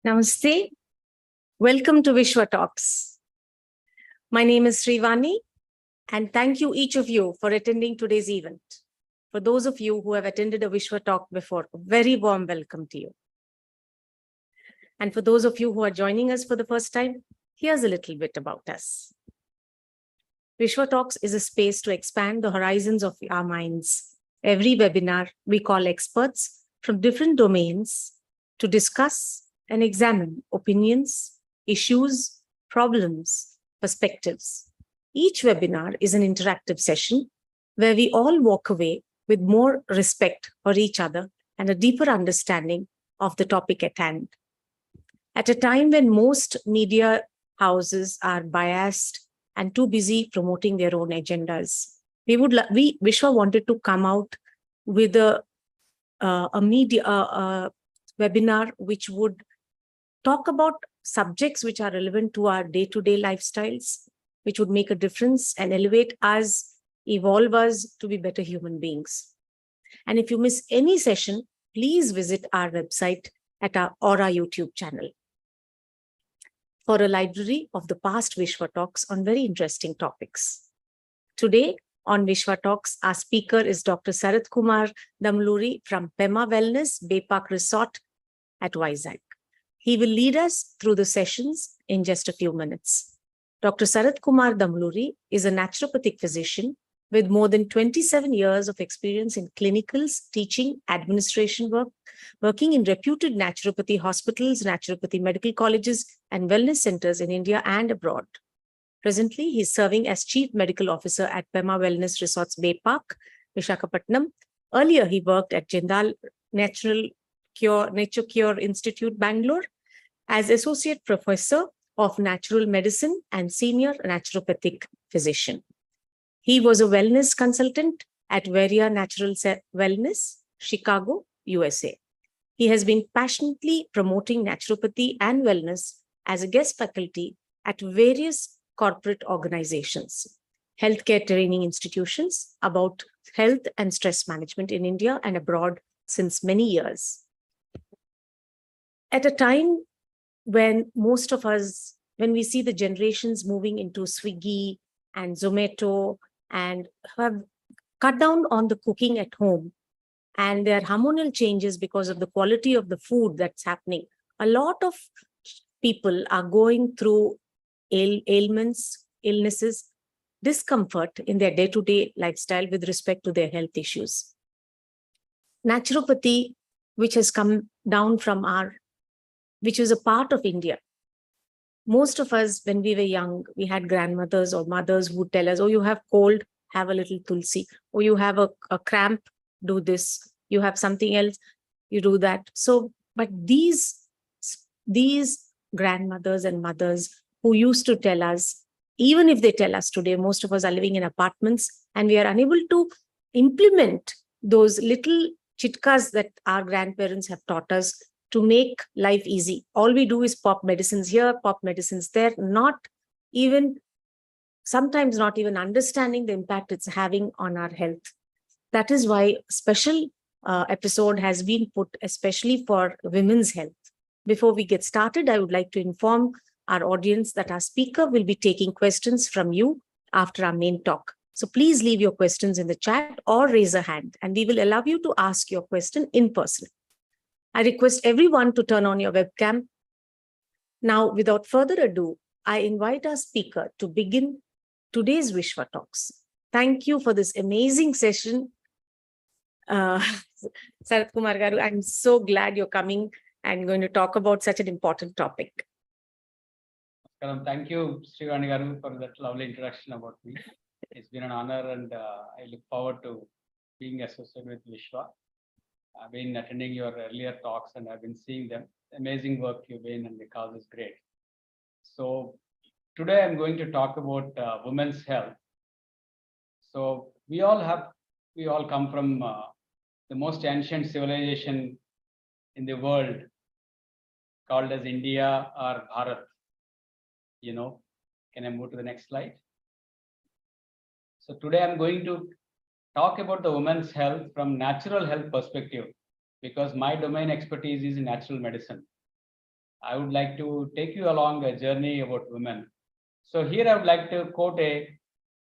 Namaste. Welcome to WishwaTalks. My name is Srivani, and thank you each of you for attending today's event. For those of you who have attended a Vishwa Talk before, a very warm welcome to you. And for those of you who are joining us for the first time, here's a little bit about us. Vishwa Talks is a space to expand the horizons of our minds. Every webinar, we call experts from different domains to discuss and examine opinions, issues, problems, perspectives. Each webinar is an interactive session where we all walk away with more respect for each other and a deeper understanding of the topic at hand. At a time when most media houses are biased and too busy promoting their own agendas, Vishwa wanted to come out with a webinar which would talk about subjects which are relevant to our day-to-day lifestyles, which would make a difference and elevate us, evolve us to be better human beings. And if you miss any session, please visit our website or our YouTube channel for a library of the past Vishwa Talks on very interesting topics. Today on Vishwa Talks, our speaker is Dr. Sharath Kumar Damuluri from Pema Wellness, Baypark Resort at Vizag. He will lead us through the sessions in just a few minutes. Dr. Sharath Kumar Damuluri is a naturopathic physician with more than 27 years of experience in clinicals, teaching, administration work, working in reputed naturopathy hospitals, naturopathy medical colleges, and wellness centers in India and abroad. Presently, he is serving as Chief Medical Officer at Pema Wellness Resorts Baypark, Visakhapatnam. Earlier, he worked at Jindal Nature Cure Institute, Bangalore, as Associate Professor of Natural Medicine and Senior Naturopathic Physician. He was a wellness consultant at Varia Natural Wellness, Chicago, USA. He has been passionately promoting naturopathy and wellness as a guest faculty at various corporate organizations, healthcare training institutions about health and stress management in India and abroad since many years. At a time when most of us, when we see the generations moving into Swiggy and Zomato and have cut down on the cooking at home, and there are hormonal changes because of the quality of the food that's happening, a lot of people are going through ailments, illnesses, discomfort in their day-to-day lifestyle with respect to their health issues. Naturopathy, which has come down from which is a part of India. Most of us, when we were young, we had grandmothers or mothers who would tell us, oh, you have cold, have a little tulsi. Oh, you have a cramp, do this. You have something else, you do that. So, but these grandmothers and mothers who used to tell us, even if they tell us today, most of us are living in apartments and we are unable to implement those little chitkas that our grandparents have taught us to make life easy. All we do is pop medicines here, pop medicines there, sometimes not even understanding the impact it's having on our health. That is why a special episode has been put especially for women's health. Before we get started, I would like to inform our audience that our speaker will be taking questions from you after our main talk. So please leave your questions in the chat or raise a hand, and we will allow you to ask your question in person. I request everyone to turn on your webcam. Now, without further ado, I invite our speaker to begin today's Vishwa Talks. Thank you for this amazing session. Sharath Kumar Garu, I'm so glad you're coming and going to talk about such an important topic. Thank you, Srivani Garu, for that lovely introduction about me. It's been an honor, and I look forward to being associated with Vishwa. I've been attending your earlier talks and I've been seeing them. Amazing work you've been, and the cause is great. So today I'm going to talk about women's health. So we all come from the most ancient civilization in the world, called as India or Bharat. Can I move to the next slide? So today I'm going to talk about the women's health from natural health perspective, because my domain expertise is in natural medicine. I would like to take you along a journey about women. So here I would like to quote a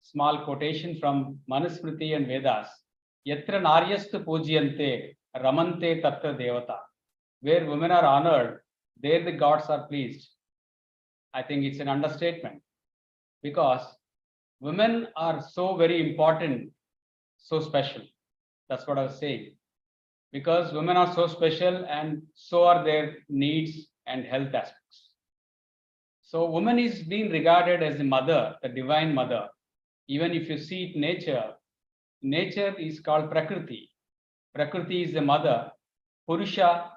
small quotation from Manusmriti and Vedas. Yatra naryastu pujyante ramante tatta devata. Where women are honored, there the gods are pleased. I think it's an understatement because women are so very important, so special. That's what I was saying. Because women are so special and so are their needs and health aspects. So woman is being regarded as the mother, the divine mother. Even if you see it nature, nature is called Prakriti. Prakriti is the mother. Purusha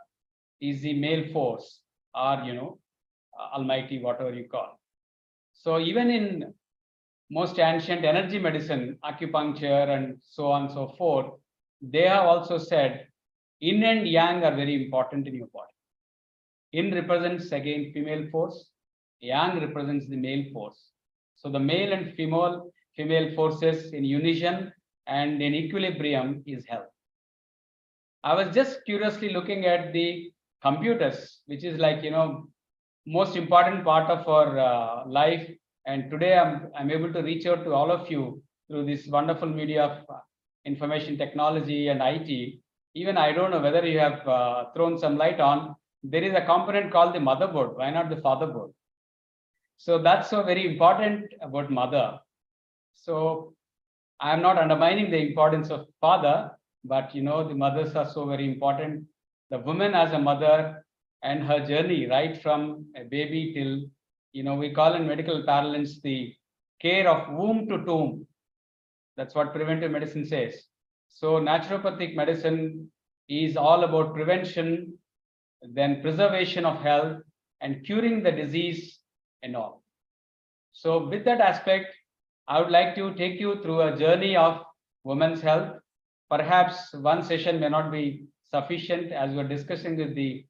is the male force, or almighty, whatever you call. So even in most ancient energy medicine, acupuncture and so on and so forth, they have also said yin and yang are very important in your body. Yin represents again female force, yang represents the male force. So the male and female forces in unison and in equilibrium is health. I was just curiously looking at the computers, which is like most important part of our life. And today I'm able to reach out to all of you through this wonderful media of information technology and IT. Even I don't know whether you have thrown some light on. There is a component called the motherboard. Why not the fatherboard? So that's so very important about mother. So I'm not undermining the importance of father, but the mothers are so very important. The woman as a mother and her journey right from a baby till, we call in medical parlance the care of womb to tomb. That's what preventive medicine says. So naturopathic medicine is all about prevention, then preservation of health and curing the disease and all. So with that aspect, I would like to take you through a journey of women's health. Perhaps one session may not be sufficient, as we're discussing with the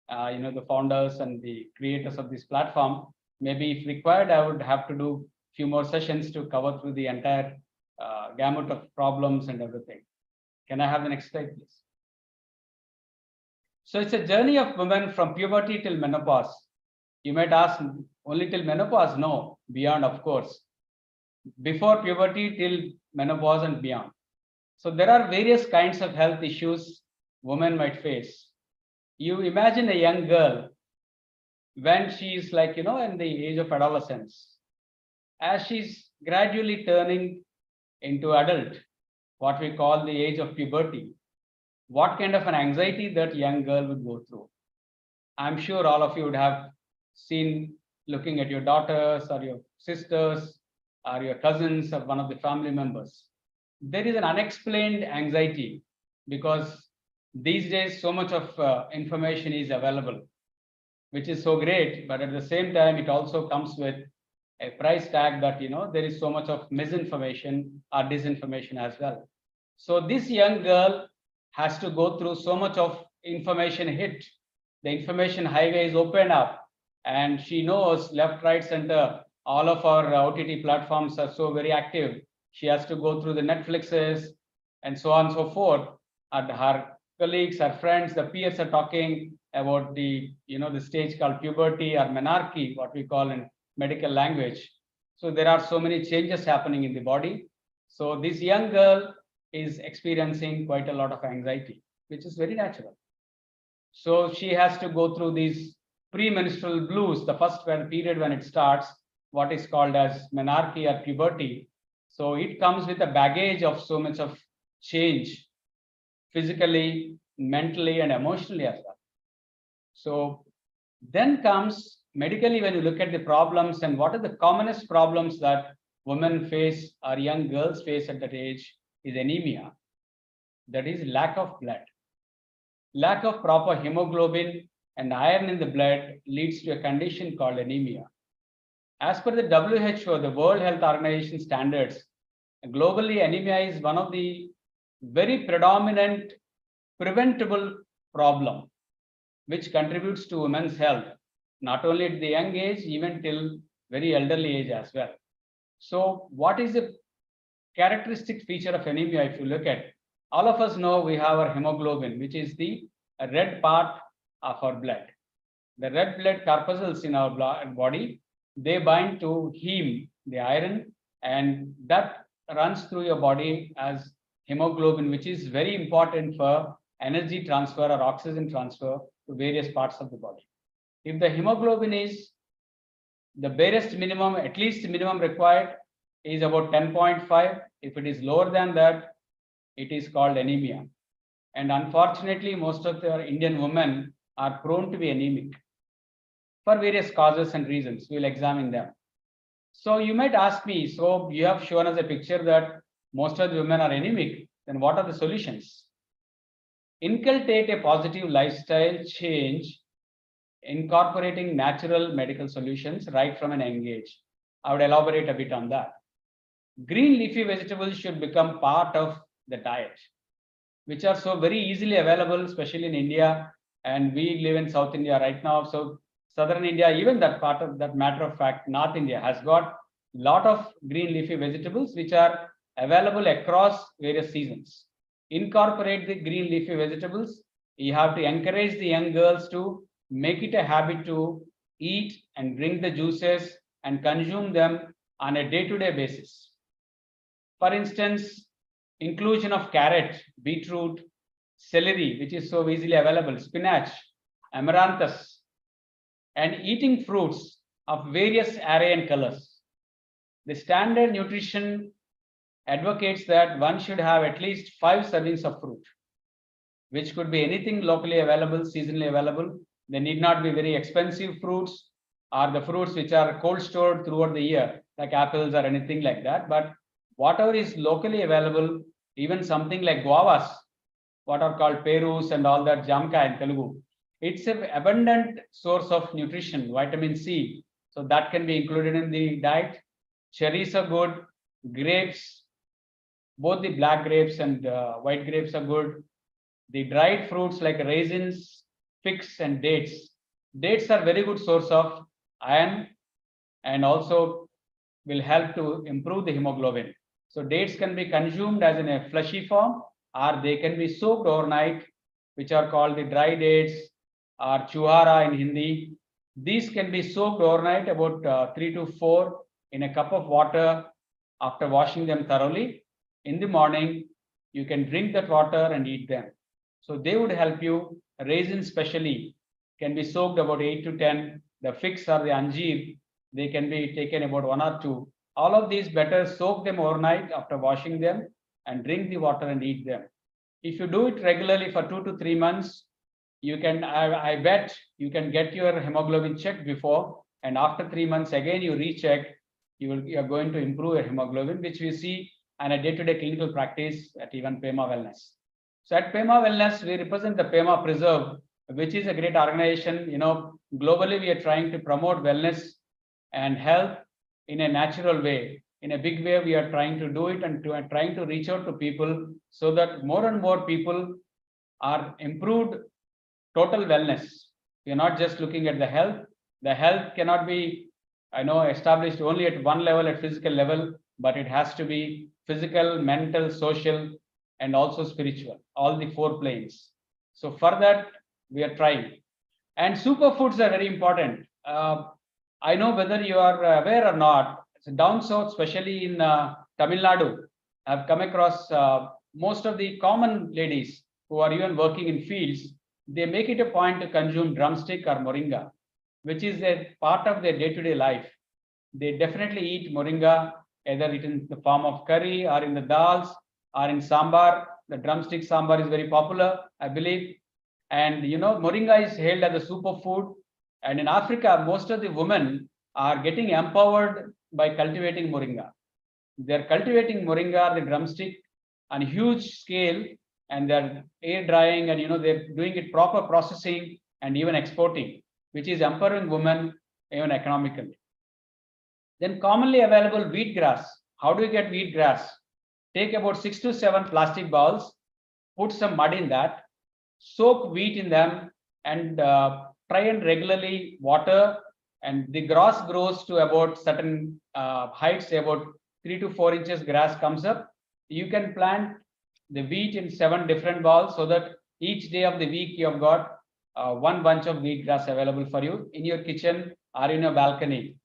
the founders and the creators of this platform. Maybe if required, I would have to do few more sessions to cover through the entire gamut of problems and everything. Can I have the next slide, please? So it's a journey of women from puberty till menopause. You might ask, only till menopause? No, beyond, of course. Before puberty till menopause and beyond. So there are various kinds of health issues women might face. You imagine a young girl when she is like, in the age of adolescence, as she's gradually turning into adult, what we call the age of puberty, what kind of an anxiety that young girl would go through. I'm sure all of you would have seen, looking at your daughters or your sisters or your cousins or one of the family members. There is an unexplained anxiety because these days so much of information is available, which is so great, but at the same time, it also comes with a price tag that, there is so much of misinformation or disinformation as well. So this young girl has to go through so much of information hit. The information highway is opened up and she knows left, right, center. All of our OTT platforms are so very active. She has to go through the Netflixes and so on and so forth. And her colleagues, her friends, the peers are talking about the, the stage called puberty or menarche, what we call in medical language. So there are so many changes happening in the body. So this young girl is experiencing quite a lot of anxiety, which is very natural. So she has to go through these premenstrual blues, the first period when it starts, what is called as menarche or puberty. So it comes with a baggage of so much of change, physically, mentally, and emotionally as well. So then comes medically, when you look at the problems and what are the commonest problems that women face or young girls face at that age is anemia. That is lack of blood. Lack of proper hemoglobin and iron in the blood leads to a condition called anemia. As per the WHO, the World Health Organization standards, globally anemia is one of the very predominant preventable problem which contributes to women's health, not only at the young age, even till very elderly age as well. So what is the characteristic feature of anemia? If you look at, all of us know we have our hemoglobin, which is the red part of our blood. The red blood corpuscles in our body, they bind to heme, the iron, and that runs through your body as hemoglobin, which is very important for energy transfer or oxygen transfer to various parts of the body. If the hemoglobin is the barest minimum, at least minimum required is about 10.5. If it is lower than that, it is called anemia. And unfortunately, most of the Indian women are prone to be anemic for various causes and reasons. We'll examine them. So you might ask me, so you have shown us a picture that most of the women are anemic, then what are the solutions? Inculcate a positive lifestyle change, incorporating natural medical solutions right from an young age. I would elaborate a bit on that. Green leafy vegetables should become part of the diet, which are so very easily available, especially in India. And we live in South India right now. So Southern India, even that part of that matter of fact, North India has got a lot of green leafy vegetables, which are available across various seasons. Incorporate the green leafy vegetables. You have to encourage the young girls to make it a habit to eat and drink the juices and consume them on a day-to-day basis. For instance, inclusion of carrot, beetroot, celery, which is so easily available, spinach, amaranthus, and eating fruits of various array and colors. The standard nutrition advocates that one should have at least 5 servings of fruit, which could be anything locally available, seasonally available. They need not be very expensive fruits or the fruits which are cold stored throughout the year, like apples or anything like that. But whatever is locally available, even something like guavas, what are called perus and all that, jamka in Telugu, it's an abundant source of nutrition, vitamin C. So that can be included in the diet. Cherries are good, grapes, both the black grapes and white grapes are good. The dried fruits like raisins, figs, and dates. Dates are very good source of iron and also will help to improve the hemoglobin. So dates can be consumed as in a fleshy form, or they can be soaked overnight, which are called the dry dates or chuhara in Hindi. These can be soaked overnight about 3 to 4 in a cup of water after washing them thoroughly. In the morning, you can drink that water and eat them. So they would help you. Raisins especially can be soaked about 8 to 10. The figs or the anjeer, they can be taken about 1 or 2. All of these better soak them overnight after washing them and drink the water and eat them. If you do it regularly for 2 to 3 months, you can, I bet you can get your hemoglobin checked before, and after 3 months again you recheck, you are going to improve your hemoglobin, which we see on a day-to-day clinical practice at even Pema Wellness. So at Pema Wellness, we represent the Pema Preserve, which is a great organization. You know, globally we are trying to promote wellness and health in a natural way. In a big way, we are trying to do it and trying to reach out to people so that more and more people are improved total wellness. We are not just looking at the health. The health cannot be, established only at one level, at physical level, but it has to be physical, mental, social, and also spiritual, all the 4 planes. So for that, we are trying. And superfoods are very important. I know whether you are aware or not, down south, especially in Tamil Nadu, I've come across most of the common ladies who are even working in fields, they make it a point to consume drumstick or moringa, which is a part of their day-to-day life. They definitely eat moringa, either it in the form of curry or in the dals or in sambar. The drumstick sambar is very popular, I believe. And moringa is hailed as a superfood. And in Africa, most of the women are getting empowered by cultivating moringa. They're cultivating moringa, the drumstick, on a huge scale, and they're air drying and they're doing it proper processing and even exporting, which is empowering women even economically. Then commonly available wheatgrass. How do you get wheatgrass? Take about 6 to 7 plastic bowls, put some mud in that, soak wheat in them, and try and regularly water. And the grass grows to about certain heights, say about 3 to 4 inches grass comes up. You can plant the wheat in 7 different bowls so that each day of the week you have got one bunch of wheatgrass available for you in your kitchen or in your balcony.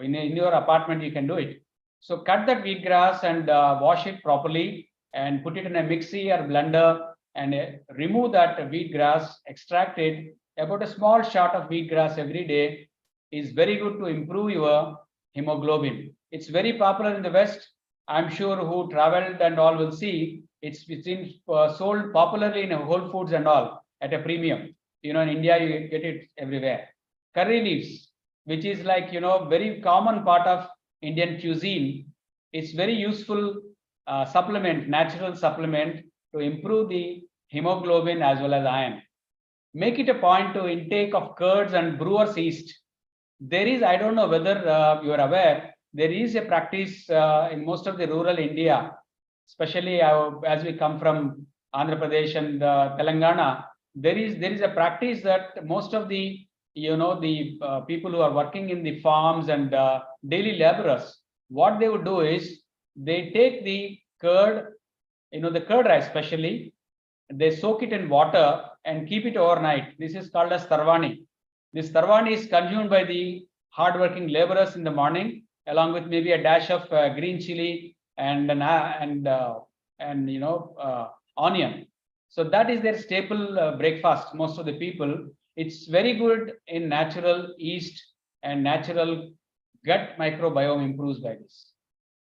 In your apartment, you can do it. So cut that wheatgrass and wash it properly and put it in a mixie or blender and remove that wheatgrass, extract it. About a small shot of wheatgrass every day is very good to improve your hemoglobin. It's very popular in the West. I'm sure who traveled and all will see it's been sold popularly in Whole Foods and all at a premium. In India, you get it everywhere. Curry leaves, which is like, very common part of Indian cuisine. It's very useful supplement, natural supplement to improve the hemoglobin as well as iron. Make it a point to intake of curds and brewer's yeast. There is, I don't know whether you are aware, there is a practice in most of the rural India, especially as we come from Andhra Pradesh and Telangana. There is a practice that most of the people who are working in the farms and daily laborers, what they would do is they take the curd, the curd rice especially, they soak it in water and keep it overnight. This is called as tarwani. This tarwani is consumed by the hardworking laborers in the morning, along with maybe a dash of green chili and onion. So that is their staple breakfast. Most of the people, it's very good in natural yeast and natural gut microbiome improves by this.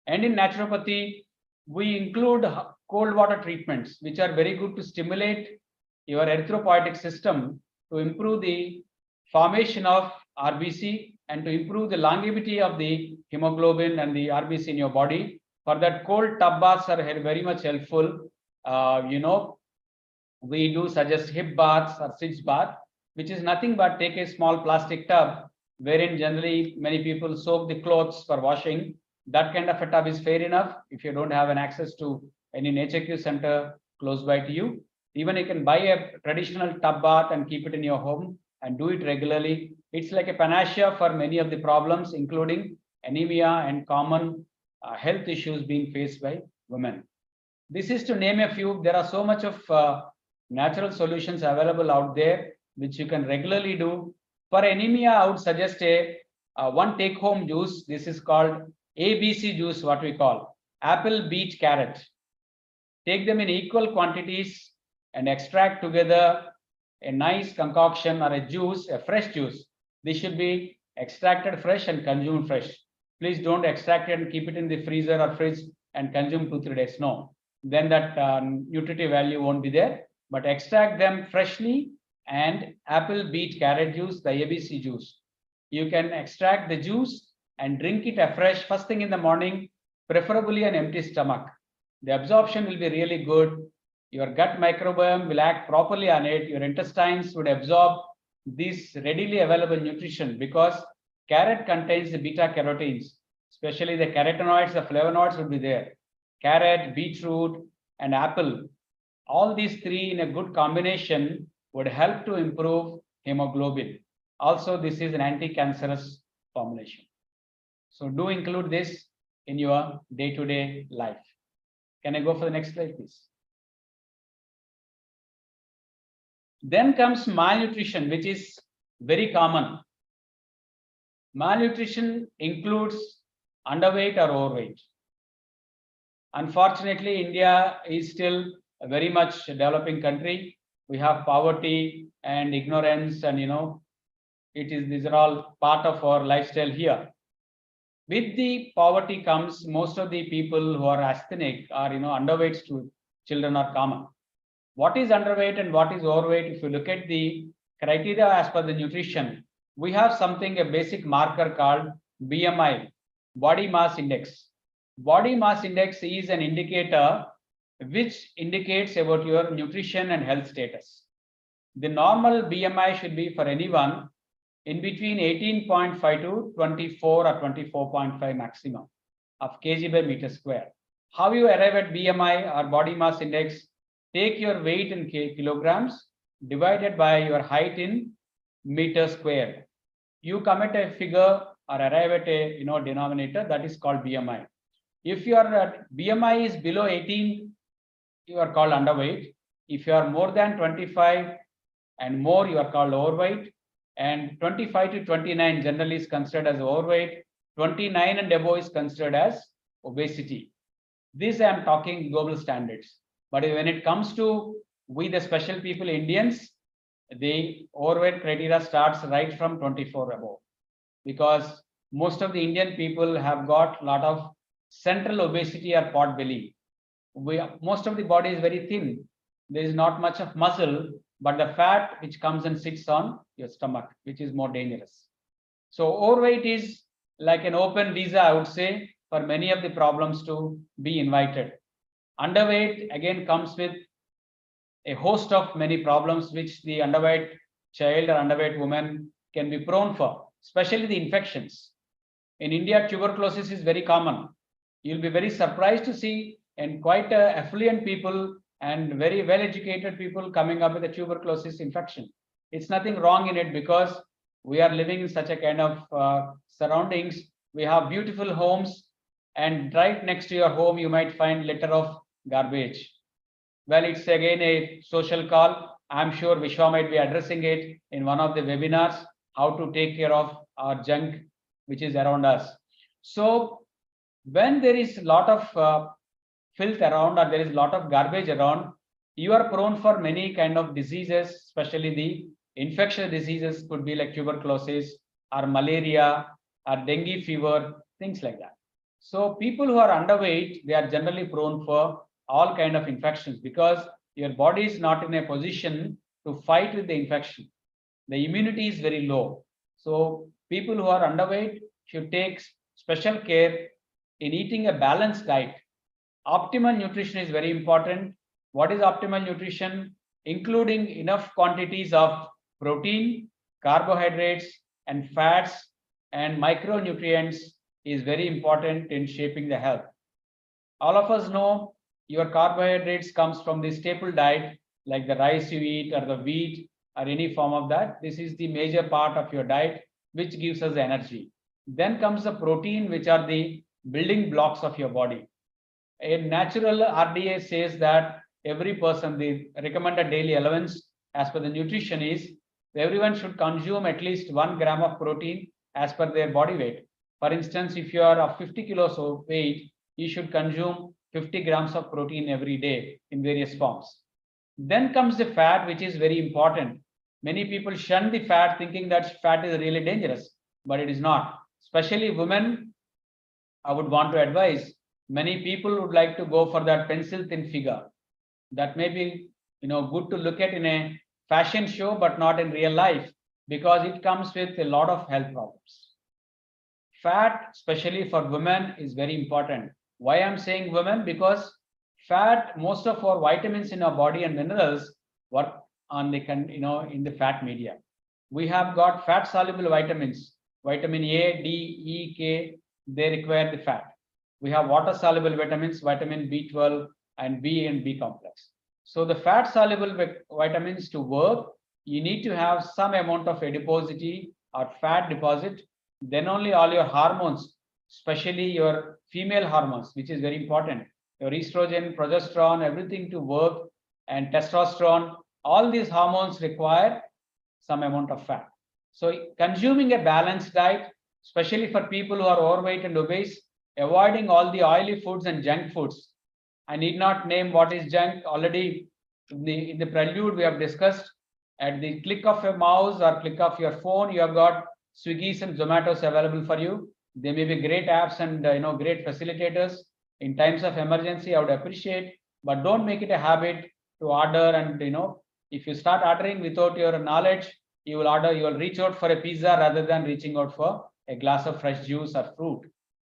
And in naturopathy, we include cold water treatments, which are very good to stimulate your erythropoietic system to improve the formation of RBC and to improve the longevity of the hemoglobin and the RBC in your body. For that, cold tub baths are very much helpful. We do suggest hip baths or sitz bath, which is nothing but take a small plastic tub wherein generally many people soak the clothes for washing. That kind of a tub is fair enough if you don't have an access to any nature Q center close by to you. Even you can buy a traditional tub bath and keep it in your home and do it regularly. It's like a panacea for many of the problems, including anemia and common health issues being faced by women. This is to name a few. There are so much of natural solutions available out there, which you can regularly do. For anemia, I would suggest a one take-home juice. This is called ABC juice, what we call apple, beet, carrot. Take them in equal quantities and extract together a nice concoction or a juice, a fresh juice. This should be extracted fresh and consumed fresh. Please don't extract it and keep it in the freezer or fridge and consume 2-3 days. No, then that nutritive value won't be there. But extract them freshly and apple, beet, carrot juice, the ABC juice. You can extract the juice and drink it afresh first thing in the morning, preferably an empty stomach. The absorption will be really good. Your gut microbiome will act properly on it. Your intestines would absorb this readily available nutrition because carrot contains the beta carotenes, especially the carotenoids, the flavonoids will be there. Carrot, beetroot, and apple. All these three in a good combination would help to improve hemoglobin. Also, this is an anti-cancerous formulation. So do include this in your day-to-day life. Can I go for the next slide, please? Then comes malnutrition, which is very common. Malnutrition includes underweight or overweight. Unfortunately, India is still a very much developing country. We have poverty and ignorance, and these are all part of our lifestyle here. With the poverty comes most of the people who are asthenic or underweight children are common. What is underweight and what is overweight? If you look at the criteria as per the nutrition, we have something, a basic marker called BMI, body mass index. Body mass index is an indicator which indicates about your nutrition and health status. The normal BMI should be for anyone in between 18.5 to 24 or 24.5 maximum of kg by meter square. How you arrive at BMI or body mass index? Take your weight in kilograms divided by your height in meter square. You come at a figure or arrive at a denominator that is called BMI. If your BMI is below 18, you are called underweight. If you are more than 25, and more, you are called overweight. And 25 to 29 generally is considered as overweight. 29 and above is considered as obesity. This I am talking global standards. But when it comes to we, the special people, Indians, the overweight criteria starts right from 24 above, because most of the Indian people have got a lot of central obesity or pot belly. Most of the body is very thin. There is not much of muscle, but the fat which comes and sits on your stomach, which is more dangerous. So overweight is like an open visa, I would say, for many of the problems to be invited. Underweight again comes with a host of many problems which the underweight child or underweight woman can be prone for, especially the infections. In India, tuberculosis is very common. You'll be very surprised to see and quite affluent people and very well educated people coming up with a tuberculosis infection. It's nothing wrong in it, because we are living in such a kind of surroundings. We have beautiful homes, and right next to your home you might find litter of garbage. Well, it's again a social call. I'm sure Vishwa might be addressing it in one of the webinars, how to take care of our junk which is around us. So when there is a lot of filth around, or there is a lot of garbage around, you are prone for many kind of diseases, especially the infectious diseases could be like tuberculosis or malaria or dengue fever, things like that. So people who are underweight, they are generally prone for all kind of infections, because your body is not in a position to fight with the infection. The immunity is very low. So people who are underweight should take special care in eating a balanced diet. Optimal nutrition is very important. What is optimal nutrition? Including enough quantities of protein, carbohydrates, and fats and micronutrients is very important in shaping the health. All of us know your carbohydrates comes from the staple diet, like the rice you eat or the wheat or any form of that. This is the major part of your diet, which gives us energy. Then comes the protein, which are the building blocks of your body. A natural RDA says that every person, the recommended daily allowance as per the nutrition is, everyone should consume at least 1 gram of protein as per their body weight. For instance, if you are of 50 kilos of weight, you should consume 50 grams of protein every day in various forms. Then comes the fat, which is very important. Many people shun the fat, thinking that fat is really dangerous, but it is not. Especially women, I would want to advise, many people would like to go for that pencil thin figure. That may be, good to look at in a fashion show, but not in real life, because it comes with a lot of health problems. Fat, especially for women, is very important. Why I'm saying women? Because fat, most of our vitamins in our body and minerals work on the, in the fat media. We have got fat soluble vitamins, vitamin A, D, E, K, they require the fat. We have water soluble vitamins, vitamin B12 and B and B complex. So the fat soluble vitamins to work, you need to have some amount of adiposity or fat deposit. Then only all your hormones, especially your female hormones, which is very important, your estrogen, progesterone, everything to work, and testosterone, all these hormones require some amount of fat. So consuming a balanced diet, especially for people who are overweight and obese, avoiding all the oily foods and junk foods. I need not name what is junk. Already in the prelude we have discussed, at the click of a mouse or click of your phone, you have got Swiggy's and Zomato's available for you. They may be great apps and great facilitators. In times of emergency, I would appreciate, but don't make it a habit to order. And if you start ordering without your knowledge, you will reach out for a pizza rather than reaching out for a glass of fresh juice or fruit.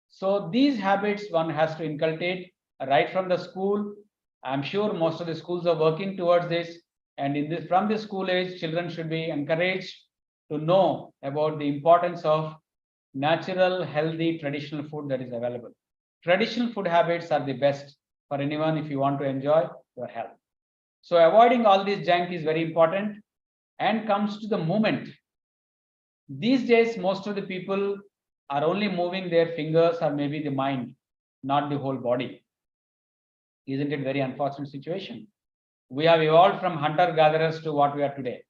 So these habits one has to inculcate right from the school. I'm sure most of the schools are working towards this, and from the school age, children should be encouraged to know about the importance of natural, healthy, traditional food that is available. Traditional food habits are the best for anyone if you want to enjoy your health. So avoiding all this junk is very important, and comes to the movement. These days, most of the people are only moving their fingers or maybe the mind, not the whole body. Isn't it very unfortunate situation? We have evolved from hunter-gatherers to what we are today.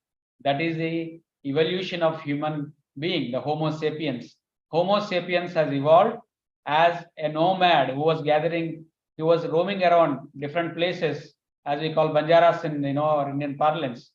That is the evolution of human being, the Homo sapiens. Homo sapiens has evolved as a nomad who was gathering, he was roaming around different places, as we call Banjaras in our Indian parlance.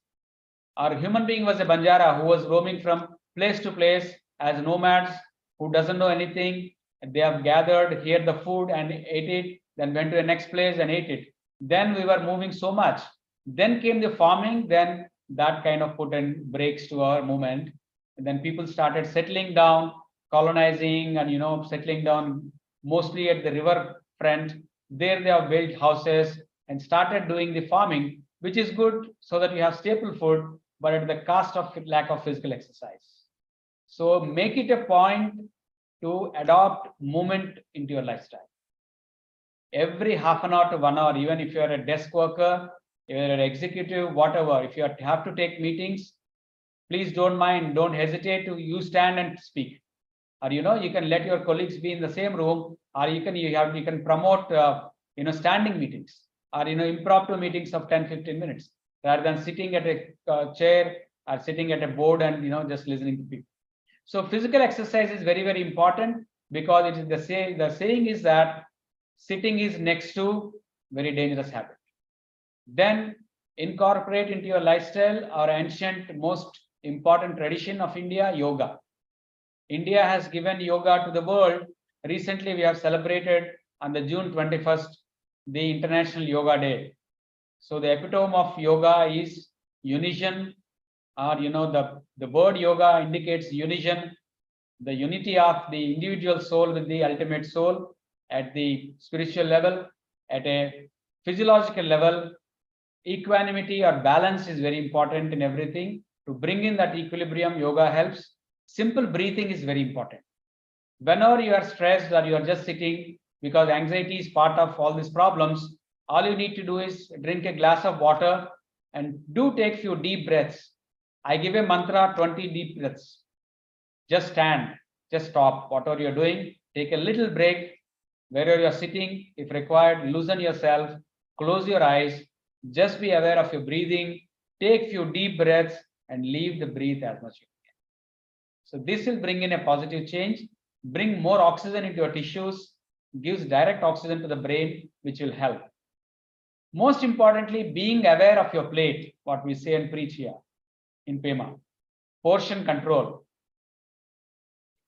Our human being was a Banjara who was roaming from place to place as nomads who doesn't know anything. They have gathered here the food and ate it, then went to the next place and ate it. Then we were moving so much. Then came the farming, then that kind of put in brakes to our movement. And then people started settling down, colonizing, and settling down mostly at the river front. There they have built houses and started doing the farming, which is good so that you have staple food, but at the cost of lack of physical exercise. So make it a point to adopt movement into your lifestyle. Every half an hour to 1 hour, even if you are a desk worker, you're an executive, whatever, if you have to take meetings, please don't mind, don't hesitate to you stand and speak. Or you can let your colleagues be in the same room, or you can promote standing meetings, or impromptu meetings of 10-15 minutes, rather than sitting at a chair or sitting at a board and just listening to people. So physical exercise is very, very important, because it is the saying is that sitting is next to very dangerous habit. Then incorporate into your lifestyle our ancient most important tradition of India, yoga. India has given yoga to the world. Recently, we have celebrated on the June 21st, the International Yoga Day. So the epitome of yoga is unison, or the word yoga indicates unison, the unity of the individual soul with the ultimate soul at the spiritual level. At a physiological level, equanimity or balance is very important in everything. To bring in that equilibrium, yoga helps. Simple breathing is very important. Whenever you are stressed or you are just sitting, because anxiety is part of all these problems, all you need to do is drink a glass of water and do take few deep breaths. I give a mantra, 20 deep breaths. Just stand, just stop whatever you're doing, take a little break. Wherever you're sitting, if required, loosen yourself, close your eyes, just be aware of your breathing, take few deep breaths and leave the breath as much as you can. So this will bring in a positive change, bring more oxygen into your tissues, gives direct oxygen to the brain, which will help. Most importantly, being aware of your plate, what we say and preach here in Pema. Portion control.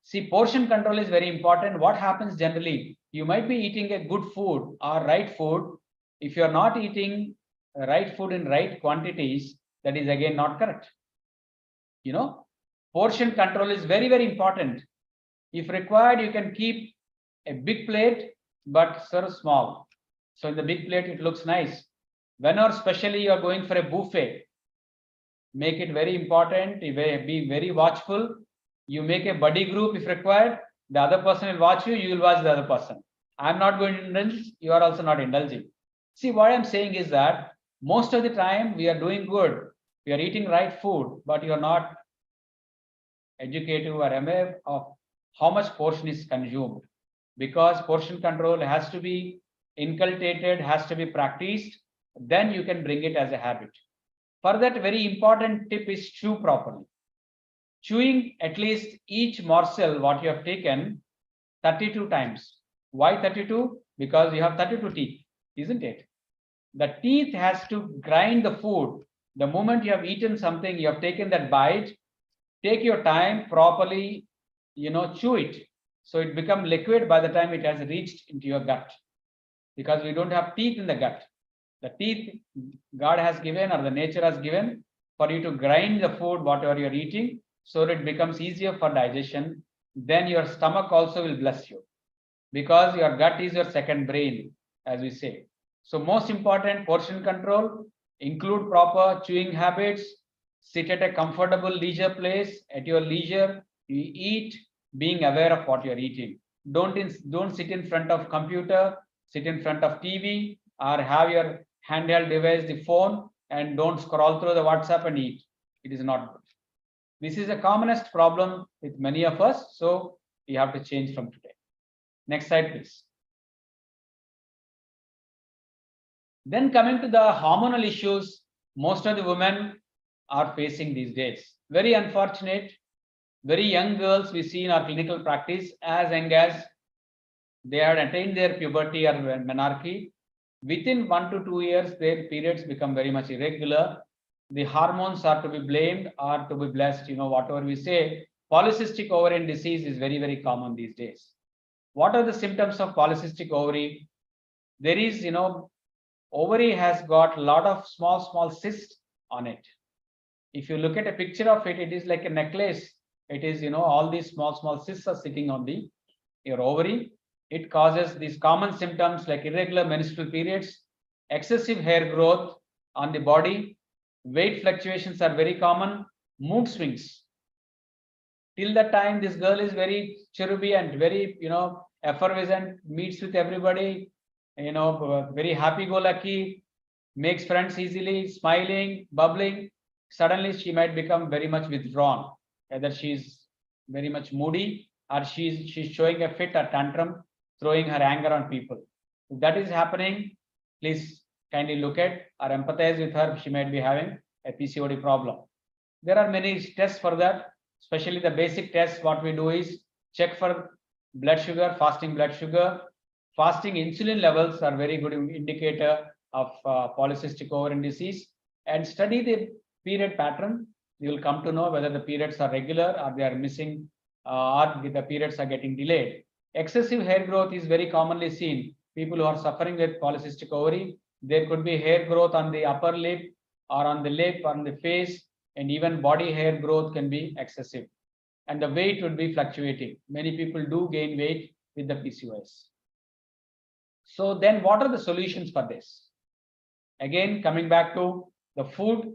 See, portion control is very important. What happens generally, you might be eating a good food or right food. If you're not eating right food in right quantities, that is again not correct. Portion control is very, very important. If required, you can keep a big plate, but serve small. So in the big plate, it looks nice. Whenever especially you are going for a buffet, make it very important, be very watchful. You make a buddy group if required. The other person will watch you, you will watch the other person. I'm not going to indulge, you are also not indulging. See, what I'm saying is that most of the time we are doing good. We are eating right food, but you are not educated or aware of how much portion is consumed. Because portion control has to be inculcated, has to be practiced, then you can bring it as a habit. For that, very important tip is chew properly. Chewing at least each morsel what you have taken 32 times. Why 32? Because you have 32 teeth, isn't it? The teeth has to grind the food. The moment you have eaten something, you have taken that bite, take your time properly, chew it. So it becomes liquid by the time it has reached into your gut. Because we don't have teeth in the gut. The teeth God has given or the nature has given for you to grind the food, whatever you're eating, so that it becomes easier for digestion. Then your stomach also will bless you, because your gut is your second brain, as we say. So most important, portion control, include proper chewing habits, sit at a comfortable leisure place, at your leisure, you eat, being aware of what you're eating. Don't sit in front of computer, sit in front of TV, or have your handheld device, the phone, and don't scroll through the WhatsApp and eat. It is not good. This is the commonest problem with many of us, so we have to change from today. Next slide, please. Then coming to the hormonal issues, most of the women are facing these days. Very unfortunate. Very young girls we see in our clinical practice, as young as they had attained their puberty or menarche. Within 1 to 2 years, their periods become very much irregular. The hormones are to be blamed or to be blessed, whatever we say. Polycystic ovarian disease is very, very common these days. What are the symptoms of polycystic ovary? There is, ovary has got a lot of small cysts on it. If you look at a picture of it, it is like a necklace. It is, all these small cysts are sitting on your ovary. It causes these common symptoms like irregular menstrual periods, excessive hair growth on the body, weight fluctuations are very common, mood swings. Till the time this girl is very cheruby and very, effervescent, meets with everybody, very happy-go-lucky, makes friends easily, smiling, bubbling. Suddenly she might become very much withdrawn. Either she's very much moody or she's showing a fit or tantrum, throwing her anger on people. If that is happening, please kindly look at or empathize with her. She might be having a PCOD problem. There are many tests for that, especially the basic tests. What we do is check for blood sugar, fasting blood sugar. Fasting insulin levels are very good indicator of polycystic ovarian disease, and study the period pattern. You will come to know whether the periods are regular or they are missing or the periods are getting delayed. Excessive hair growth is very commonly seen. People who are suffering with polycystic ovary, there could be hair growth on the upper lip or on the lip, on the face, and even body hair growth can be excessive. And the weight would be fluctuating. Many people do gain weight with the PCOS. So then what are the solutions for this? Again, coming back to the food,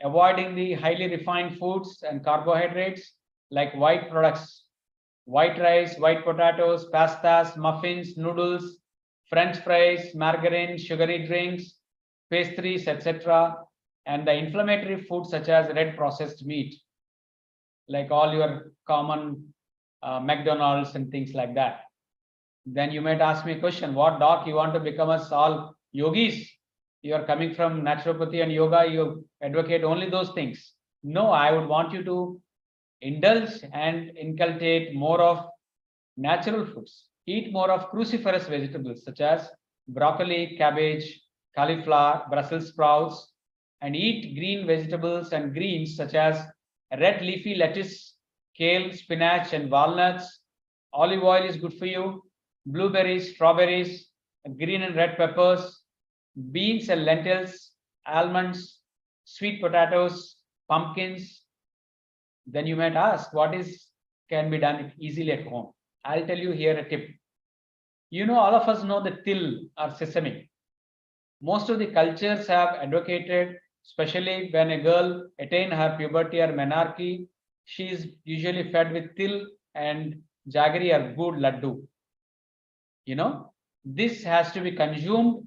avoiding the highly refined foods and carbohydrates like white products, white rice, white potatoes, pastas, muffins, noodles, French fries, margarine, sugary drinks, pastries, etc. And the inflammatory foods such as red processed meat, like all your common McDonald's and things like that. Then you might ask me a question, what doc, you want to become us all yogis? You are coming from naturopathy and yoga, you advocate only those things. No, I would want you to indulge and inculcate more of natural foods. Eat more of cruciferous vegetables such as broccoli, cabbage, cauliflower, Brussels sprouts, and eat green vegetables and greens such as red leafy lettuce, kale, spinach, and walnuts. Olive oil is good for you. Blueberries, strawberries, green and red peppers, beans and lentils, almonds, sweet potatoes, pumpkins. Then you might ask, what can be done easily at home? I'll tell you here a tip. All of us know the till or sesame. Most of the cultures have advocated, especially when a girl attains her puberty or menarche, she is usually fed with till and jaggery or good laddu. This has to be consumed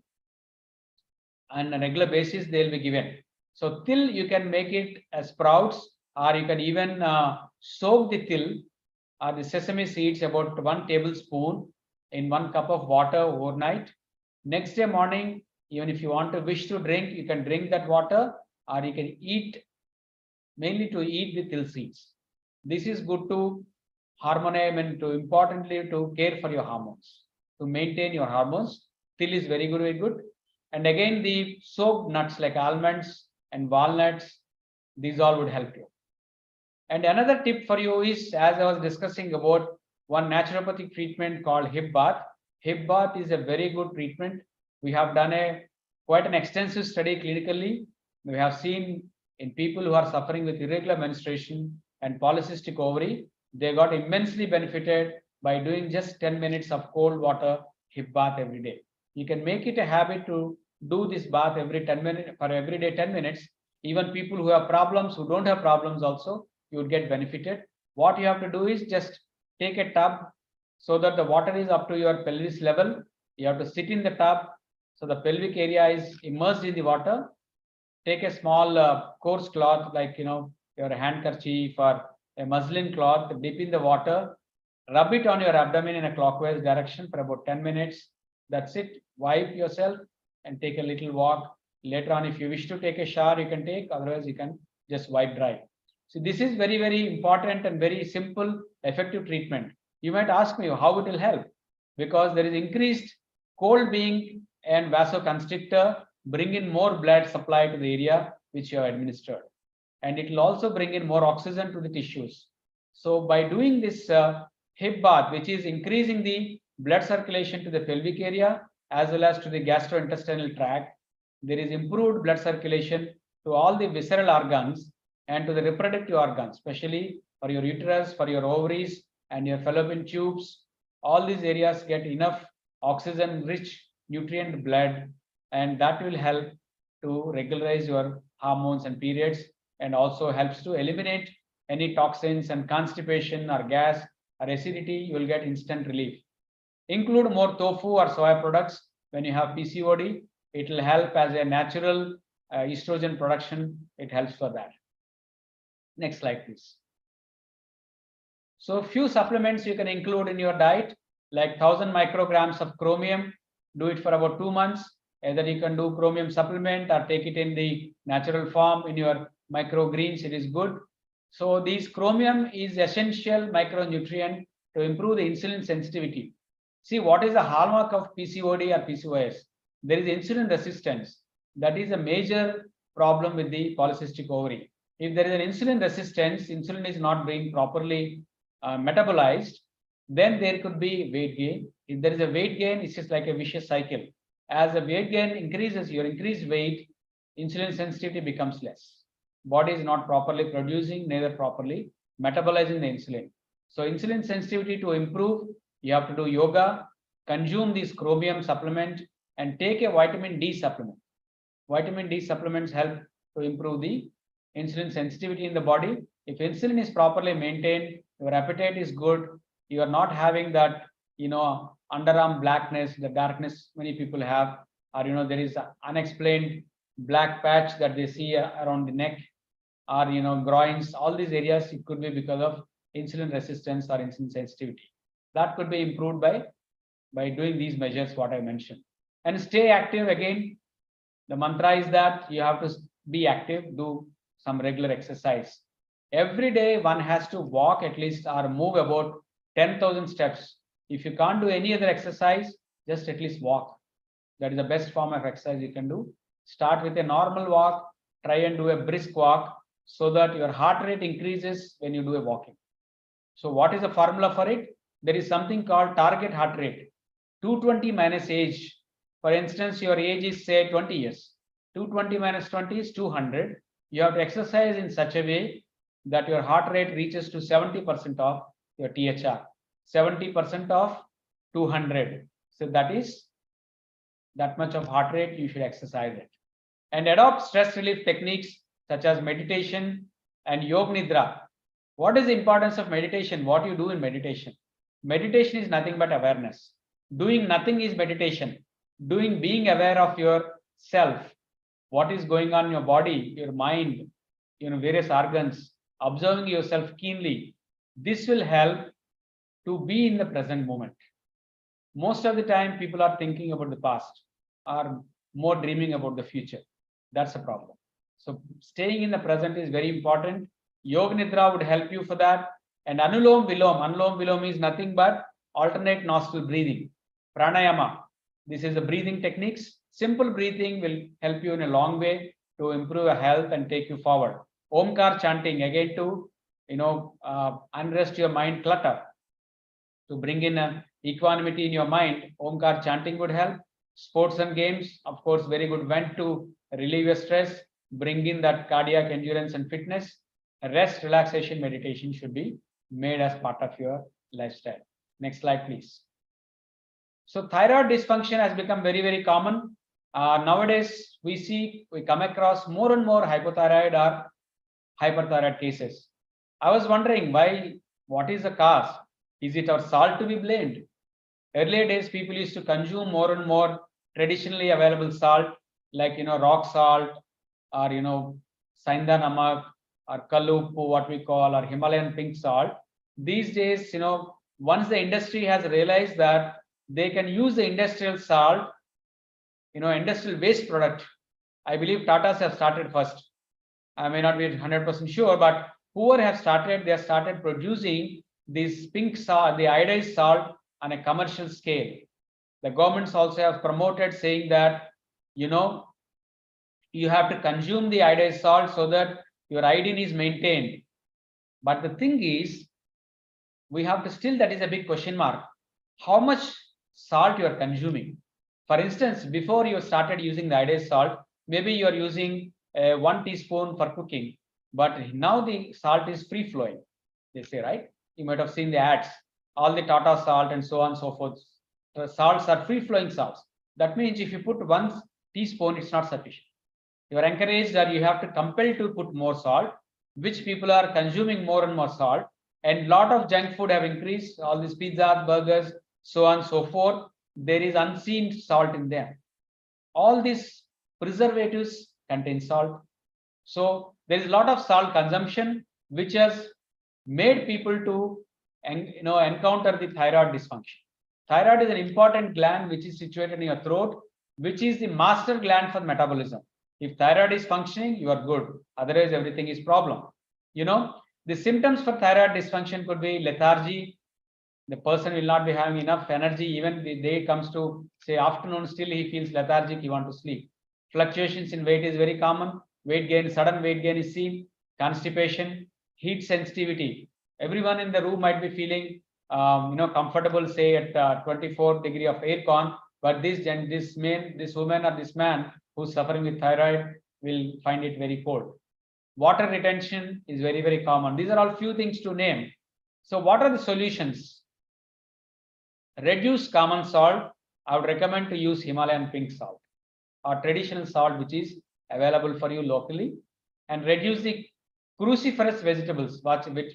on a regular basis, they'll be given. So till you can make it as sprouts, or you can even soak the till or the sesame seeds about 1 tablespoon in 1 cup of water overnight. Next day morning, even if you want to wish to drink, you can drink that water, or you can eat, mainly to eat the till seeds. This is good to harmonize and importantly to care for your hormones, to maintain your hormones. Till is very good, very good. And again, the soaked nuts like almonds and walnuts, these all would help you. And another tip for you is, as I was discussing about one naturopathic treatment called hip bath. Hip bath is a very good treatment. We have done quite an extensive study clinically. We have seen in people who are suffering with irregular menstruation and polycystic ovary, they got immensely benefited by doing just 10 minutes of cold water hip bath every day. You can make it a habit to do this bath every 10 minutes, for every day 10 minutes. Even people who have problems, who don't have problems also, you would get benefited. What you have to do is just take a tub so that the water is up to your pelvis level. You have to sit in the tub so the pelvic area is immersed in the water. Take a small coarse cloth like your handkerchief or a muslin cloth, dip in the water, rub it on your abdomen in a clockwise direction for about 10 minutes. That's it. Wipe yourself and take a little walk. Later on, if you wish to take a shower, you can take. Otherwise, you can just wipe dry. So this is very, very important and very simple, effective treatment. You might ask me how it will help, because there is increased cold being and vasoconstrictor, bring in more blood supply to the area which you have administered. And it will also bring in more oxygen to the tissues. So by doing this hip bath, which is increasing the blood circulation to the pelvic area as well as to the gastrointestinal tract, there is improved blood circulation to all the visceral organs and to the reproductive organs, especially for your uterus, for your ovaries and your fallopian tubes. All these areas get enough oxygen rich nutrient blood, and that will help to regularize your hormones and periods, and also helps to eliminate any toxins and constipation or gas or acidity. You will get instant relief. Include more tofu or soya products when you have PCOD. It will help as a natural estrogen production. It helps for that. Next slide, please. So few supplements you can include in your diet, like 1000 micrograms of chromium. Do it for about 2 months. Either you can do chromium supplement or take it in the natural form in your microgreens. It is good. So these chromium is essential micronutrient to improve the insulin sensitivity. See, what is the hallmark of PCOD or PCOS? There is insulin resistance. That is a major problem with the polycystic ovary. If there is an insulin resistance, insulin is not being properly metabolized, then there could be weight gain. If there is a weight gain, it's just like a vicious cycle. As the weight gain increases, your increased weight, insulin sensitivity becomes less. Body is not properly producing, neither properly metabolizing the insulin. So insulin sensitivity to improve, you have to do yoga, consume this chromium supplement, and take a vitamin D supplement. Vitamin D supplements help to improve the insulin sensitivity in the body. If insulin is properly maintained, your appetite is good, you are not having that, underarm blackness, the darkness many people have, or, there is unexplained black patch that they see around the neck, or, groins, all these areas, it could be because of insulin resistance or insulin sensitivity. That could be improved by doing these measures, what I mentioned. And stay active. Again, the mantra is that you have to be active, do some regular exercise. Every day, one has to walk at least or move about 10,000 steps. If you can't do any other exercise, just at least walk. That is the best form of exercise you can do. Start with a normal walk, try and do a brisk walk so that your heart rate increases when you do a walking. So what is the formula for it? There is something called target heart rate. 220 minus age. For instance, your age is say 20 years. 220 minus 20 is 200. You have to exercise in such a way that your heart rate reaches to 70% of your THR. 70% of 200. So that is that much of heart rate you should exercise it. And adopt stress relief techniques such as meditation and yoga nidra. What is the importance of meditation? What you do in meditation? Meditation is nothing but awareness. Doing nothing is meditation. Being aware of yourself, what is going on in your body, your mind, various organs, observing yourself keenly. This will help to be in the present moment. Most of the time, people are thinking about the past, or more dreaming about the future. That's a problem. So staying in the present is very important. Yoga Nidra would help you for that. And Anulom Vilom. Anulom Vilom is nothing but alternate nostril breathing. Pranayama. This is the breathing techniques. Simple breathing will help you in a long way to improve your health and take you forward. Omkar chanting, again to unrest your mind clutter. To bring in equanimity in your mind, Omkar chanting would help. Sports and games, of course, very good vent to relieve your stress, bring in that cardiac endurance and fitness. Rest, relaxation, meditation should be made as part of your lifestyle. Next slide, please. So thyroid dysfunction has become very, very common. Nowadays, we come across more and more hypothyroid or hyperthyroid cases. I was wondering what is the cause? Is it our salt to be blamed? Earlier days, people used to consume more and more traditionally available salt, like, rock salt, or, Sainda Namak, or Kaluppu, what we call, or Himalayan pink salt. These days, once the industry has realized that they can use the industrial salt, industrial waste product. I believe Tatas have started first. I may not be 100% sure, but whoever have started, they have started producing this pink salt, the iodized salt on a commercial scale. The governments also have promoted saying that, you have to consume the iodized salt so that your iodine is maintained. But the thing is, we have to still, that is a big question mark. How much salt you are consuming? For instance, before you started using the iodized salt, maybe you are using 1 teaspoon for cooking, but now the salt is free flowing. They say, right? You might have seen the ads, all the Tata salt and so on and so forth. The salts are free flowing salts. That means if you put 1 teaspoon, it's not sufficient. You are encouraged or you have to compel to put more salt, which people are consuming more and more salt. And lot of junk food have increased, all these pizzas, burgers, so on and so forth. There is unseen salt in them. All these preservatives contain salt. So there is a lot of salt consumption, which has made people to encounter the thyroid dysfunction. Thyroid is an important gland which is situated in your throat, which is the master gland for metabolism. If thyroid is functioning, you are good. Otherwise, everything is problem. The symptoms for thyroid dysfunction could be lethargy. The person will not be having enough energy. Even the day comes to say afternoon, still he feels lethargic, he wants to sleep. Fluctuations in weight is very common. Weight gain, sudden weight gain is seen. Constipation, heat sensitivity. Everyone in the room might be feeling comfortable, say at 24 degree of air con, but this woman or this man who's suffering with thyroid will find it very cold. Water retention is very, very common. These are all few things to name. So what are the solutions? Reduce common salt. I would recommend to use Himalayan pink salt or traditional salt, which is available for you locally, and reduce the cruciferous vegetables,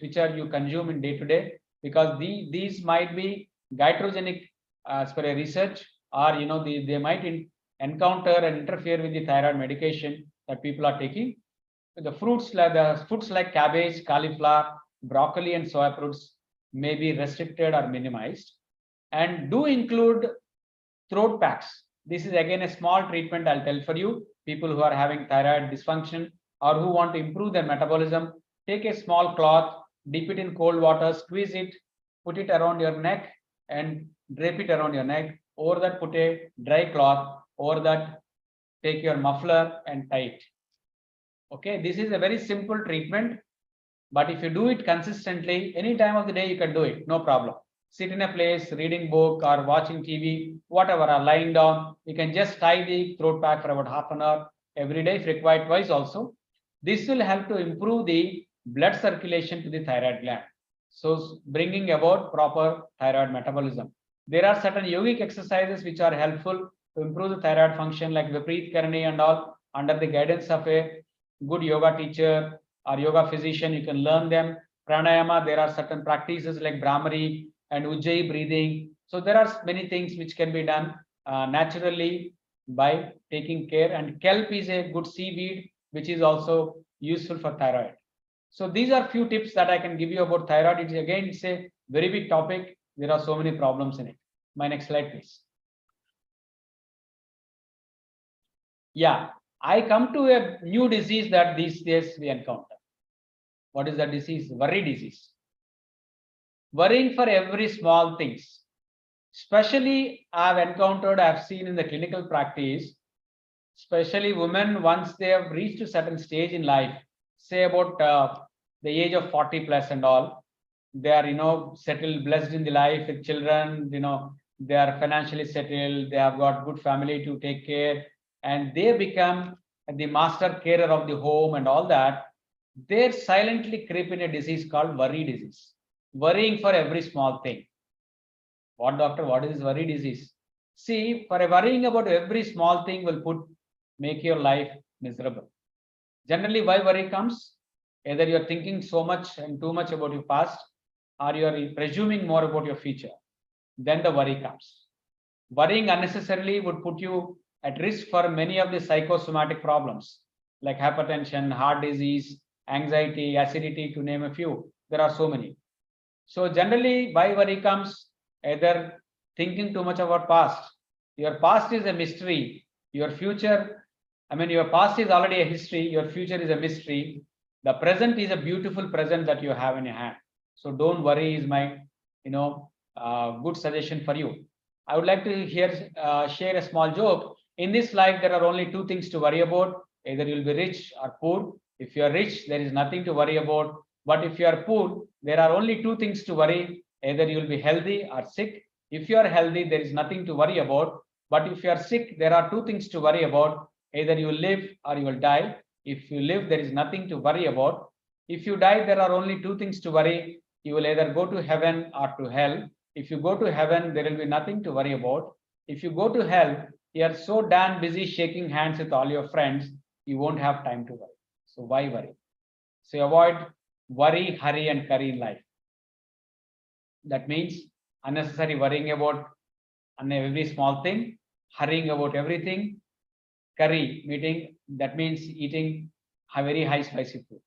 which are you consume in day to day, because these might be iatrogenic as per a research, or they might encounter and interfere with the thyroid medication that people are taking. The foods like cabbage, cauliflower, broccoli, and soya fruits may be restricted or minimized. And do include throat packs. This is again a small treatment I'll tell for you. People who are having thyroid dysfunction or who want to improve their metabolism, take a small cloth, dip it in cold water, squeeze it, put it around your neck and drape it around your neck. Over that, put a dry cloth. Over that, take your muffler and tie it. Okay, this is a very simple treatment, but if you do it consistently, any time of the day you can do it, no problem. Sit in a place, reading book or watching TV, whatever, or lying down, you can just tie the throat pack for about half an hour every day, if required twice also. This will help to improve the blood circulation to the thyroid gland, so bringing about proper thyroid metabolism. There are certain yogic exercises which are helpful to improve the thyroid function, like Vipreet Karani and all, under the guidance of a good yoga teacher or yoga physician. You can learn them. Pranayama, there are certain practices like Brahmari and Ujjayi breathing. So there are many things which can be done naturally by taking care. And kelp is a good seaweed which is also useful for thyroid. So these are few tips that I can give you about thyroid. It's a very big topic. There are so many problems in it. My next slide, please. Yeah, I come to a new disease that these days we encounter. What is that disease? Worry disease. Worrying for every small things. Especially I've seen in the clinical practice, especially women, once they have reached a certain stage in life, say about the age of 40 plus and all, they are, settled, blessed in the life with children, they are financially settled, they have got good family to take care, and they become the master carer of the home and all that. They silently creep in a disease called worry disease. Worrying for every small thing. What, doctor, what is this worry disease? See, for a worrying about every small thing will make your life miserable. Generally, why worry comes? Either you're thinking so much and too much about your past, or you're presuming more about your future. Then the worry comes. Worrying unnecessarily would put you at risk for many of the psychosomatic problems like hypertension, heart disease, anxiety, acidity, to name a few. There are so many. So generally, why worry comes? Either thinking too much about past. Your past is a mystery. Your future I mean, your past is already a history, your future is a mystery. The present is a beautiful present that you have in your hand. So don't worry is my, good suggestion for you. I would like to share a small joke. In this life, there are only two things to worry about. Either you'll be rich or poor. If you are rich, there is nothing to worry about. But if you are poor, there are only two things to worry. Either you'll be healthy or sick. If you are healthy, there is nothing to worry about. But if you are sick, there are two things to worry about. Either you will live or you will die. If you live, there is nothing to worry about. If you die, there are only two things to worry. You will either go to heaven or to hell. If you go to heaven, there will be nothing to worry about. If you go to hell, you are so damn busy shaking hands with all your friends, you won't have time to worry. So why worry? So avoid worry, hurry, and curry in life. That means unnecessary worrying about every small thing, hurrying about everything. Curry, meeting, that means eating a very high spicy food.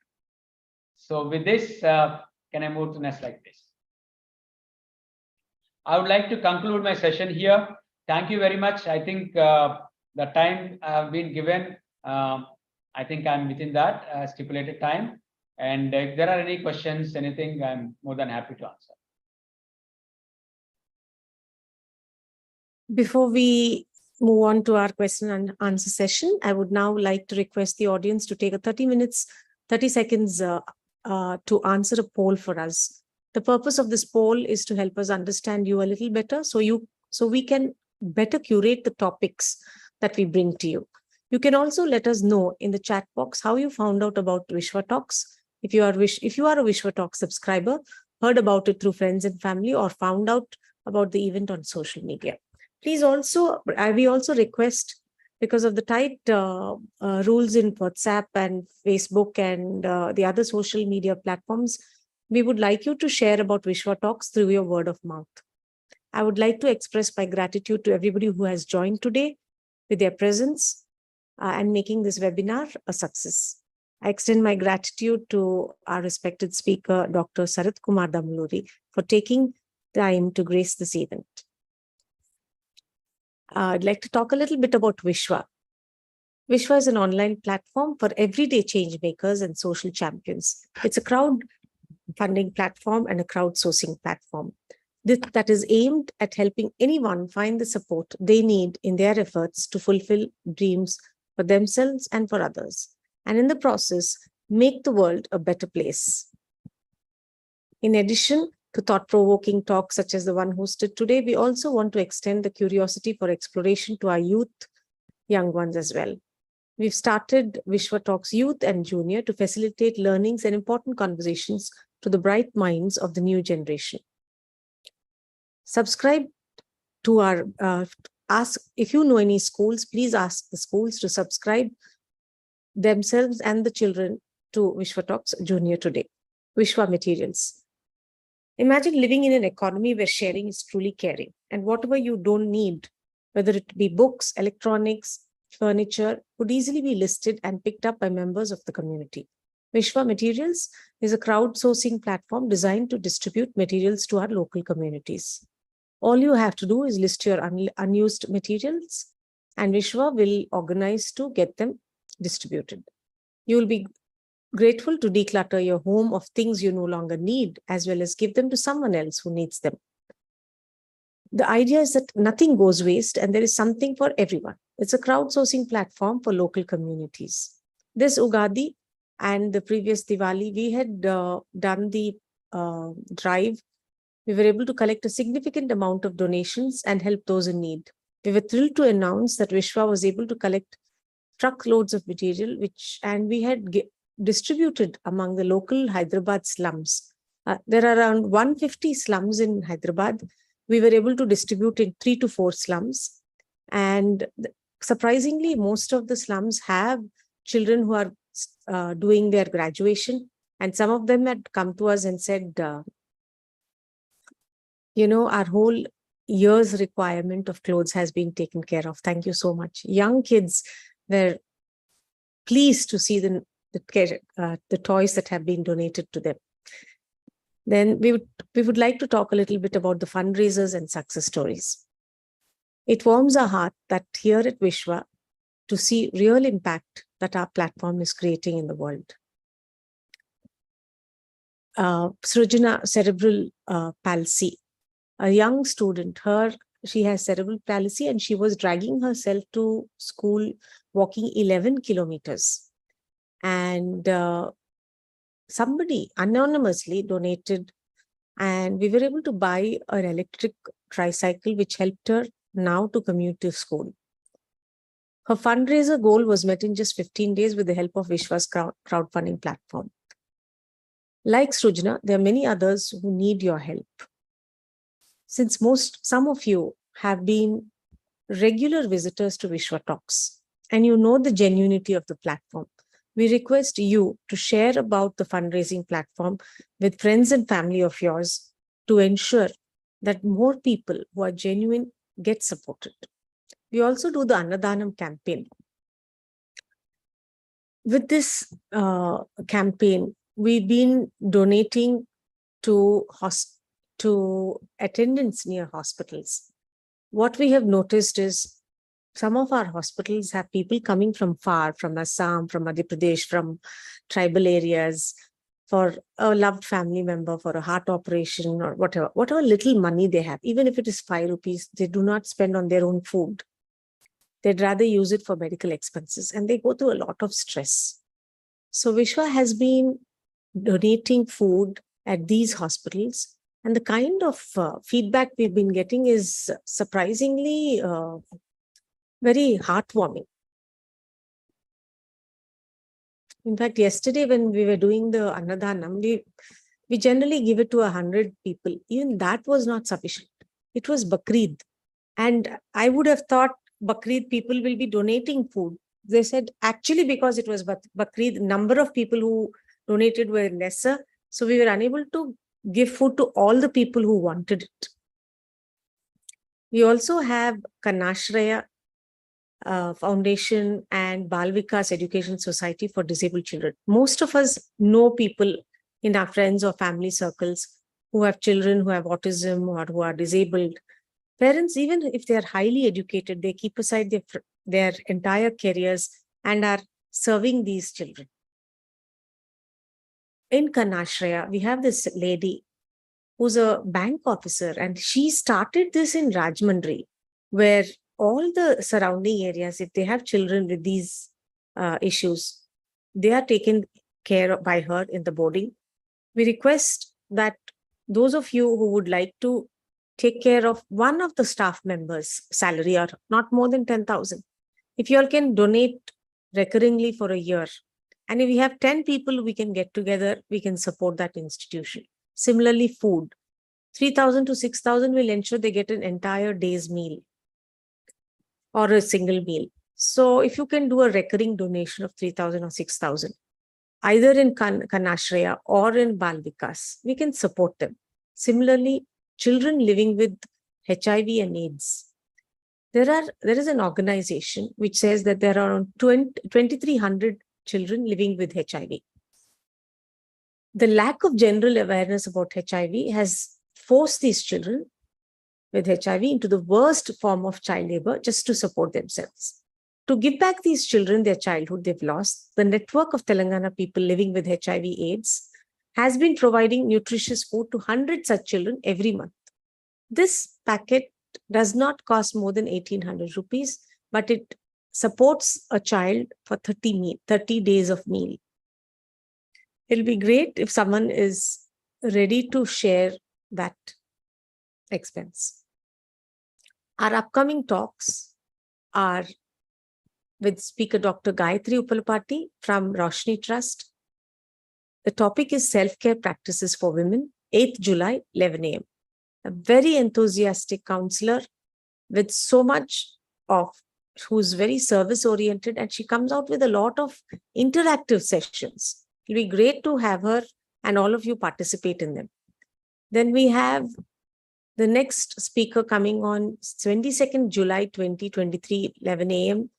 So with this, can I move to next like this? I would like to conclude my session here. Thank you very much. I think the time I have been given, I think I'm within that stipulated time. And if there are any questions, anything, I'm more than happy to answer. Before we move on to our question and answer session, I would now like to request the audience to take a 30 seconds to answer a poll for us. The purpose of this poll is to help us understand you a little better, so we can better curate the topics that we bring to you. You can also let us know in the chat box how you found out about WishwaTalks. If you are a WishwaTalks subscriber, heard about it through friends and family, or found out about the event on social media. Please also, we also request, because of the tight rules in WhatsApp and Facebook and the other social media platforms, we would like you to share about WishwaTalks through your word of mouth. I would like to express my gratitude to everybody who has joined today with their presence and making this webinar a success. I extend my gratitude to our respected speaker, Dr. Sharath Kumar Damuluri, for taking time to grace this event. I'd like to talk a little bit about Vishwa. Vishwa is an online platform for everyday change makers and social champions. It's a crowdfunding platform and a crowdsourcing platform that is aimed at helping anyone find the support they need in their efforts to fulfill dreams for themselves and for others, and in the process, make the world a better place. In addition to thought-provoking talks such as the one hosted today, we also want to extend the curiosity for exploration to our young ones as well. We've started WishwaTalks Youth and Junior to facilitate learnings and important conversations to the bright minds of the new generation. Subscribe to our, if you know any schools, please ask the schools to subscribe themselves and the children to WishwaTalks Junior today. Vishwa Materials. Imagine living in an economy where sharing is truly caring, and whatever you don't need, whether it be books, electronics, furniture, could easily be listed and picked up by members of the community. Vishwa Materials is a crowdsourcing platform designed to distribute materials to our local communities. All you have to do is list your unused materials, and Vishwa will organize to get them distributed. You will be grateful to declutter your home of things you no longer need, as well as give them to someone else who needs them. The idea is that nothing goes waste and there is something for everyone. It's a crowdsourcing platform for local communities. This Ugadi and the previous Diwali, we had done the drive. We were able to collect a significant amount of donations and help those in need. We were thrilled to announce that Vishwa was able to collect truckloads of material, and we had distributed among the local Hyderabad slums. There are around 150 slums in Hyderabad. We were able to distribute in 3 to 4 slums. And surprisingly, most of the slums have children who are doing their graduation. And some of them had come to us and said, our whole year's requirement of clothes has been taken care of. Thank you so much. Young kids were pleased to see the toys that have been donated to them. Then we would like to talk a little bit about the fundraisers and success stories. It warms our heart that here at Vishwa, to see real impact that our platform is creating in the world. Srujana, cerebral palsy, a young student, she has cerebral palsy and she was dragging herself to school walking 11 kilometers. And somebody anonymously donated, and we were able to buy an electric tricycle, which helped her now to commute to school. Her fundraiser goal was met in just 15 days with the help of Vishwa's crowdfunding platform. Like Srujana, there are many others who need your help. Since some of you have been regular visitors to WishwaTalks and you know the genuinity of the platform, we request you to share about the fundraising platform with friends and family of yours to ensure that more people who are genuine get supported. We also do the Anadhanam campaign. With this campaign, we've been donating to attendants near hospitals. What we have noticed is some of our hospitals have people coming from far, from Assam, from Madhya Pradesh, from tribal areas, for a loved family member, for a heart operation or whatever little money they have. Even if it is 5 rupees, they do not spend on their own food. They'd rather use it for medical expenses, and they go through a lot of stress. So Vishwa has been donating food at these hospitals, and the kind of feedback we've been getting is surprisingly very heartwarming. In fact, yesterday when we were doing the Anadhanam, we generally give it to 100 people. Even that was not sufficient. It was Bakrid. And I would have thought Bakrid people will be donating food. They said, actually, because it was Bakrid, number of people who donated were lesser. So we were unable to give food to all the people who wanted it. We also have Kanashraya Foundation and Bal Vikas Education Society for Disabled Children. Most of us know people in our friends or family circles who have children who have autism or who are disabled. Parents, even if they are highly educated, they keep aside their entire careers and are serving these children. In Kanashraya, we have this lady who's a bank officer, and she started this in Rajmundry, where all the surrounding areas, if they have children with these issues, they are taken care of by her in the boarding. We request that those of you who would like to take care of one of the staff members' salary, or not more than 10,000, if you all can donate recurringly for a year, and if we have 10 people, we can get together, we can support that institution. Similarly, food, 3,000 to 6,000 will ensure they get an entire day's meal or a single meal. So if you can do a recurring donation of 3,000 or 6,000, either in Kanashraya or in Bal Vikas, we can support them. Similarly, children living with HIV and AIDS. There is an organization which says that there are around 2,300 children living with HIV. The lack of general awareness about HIV has forced these children with HIV into the worst form of child labor just to support themselves. To give back these children their childhood they've lost, the network of Telangana people living with HIV/AIDS has been providing nutritious food to 100 such children every month. This packet does not cost more than 1,800 rupees, but it supports a child for 30 days of meal. It'll be great if someone is ready to share that expense. Our upcoming talks are with Speaker Dr. Gayatri Uppalapati from Roshni Trust. The topic is self-care practices for women, 8th July, 11 a.m. A very enthusiastic counselor with so much who's very service-oriented, and she comes out with a lot of interactive sessions. It'll be great to have her and all of you participate in them. Then we have the next speaker coming on 22nd July 2023, 11 a.m.,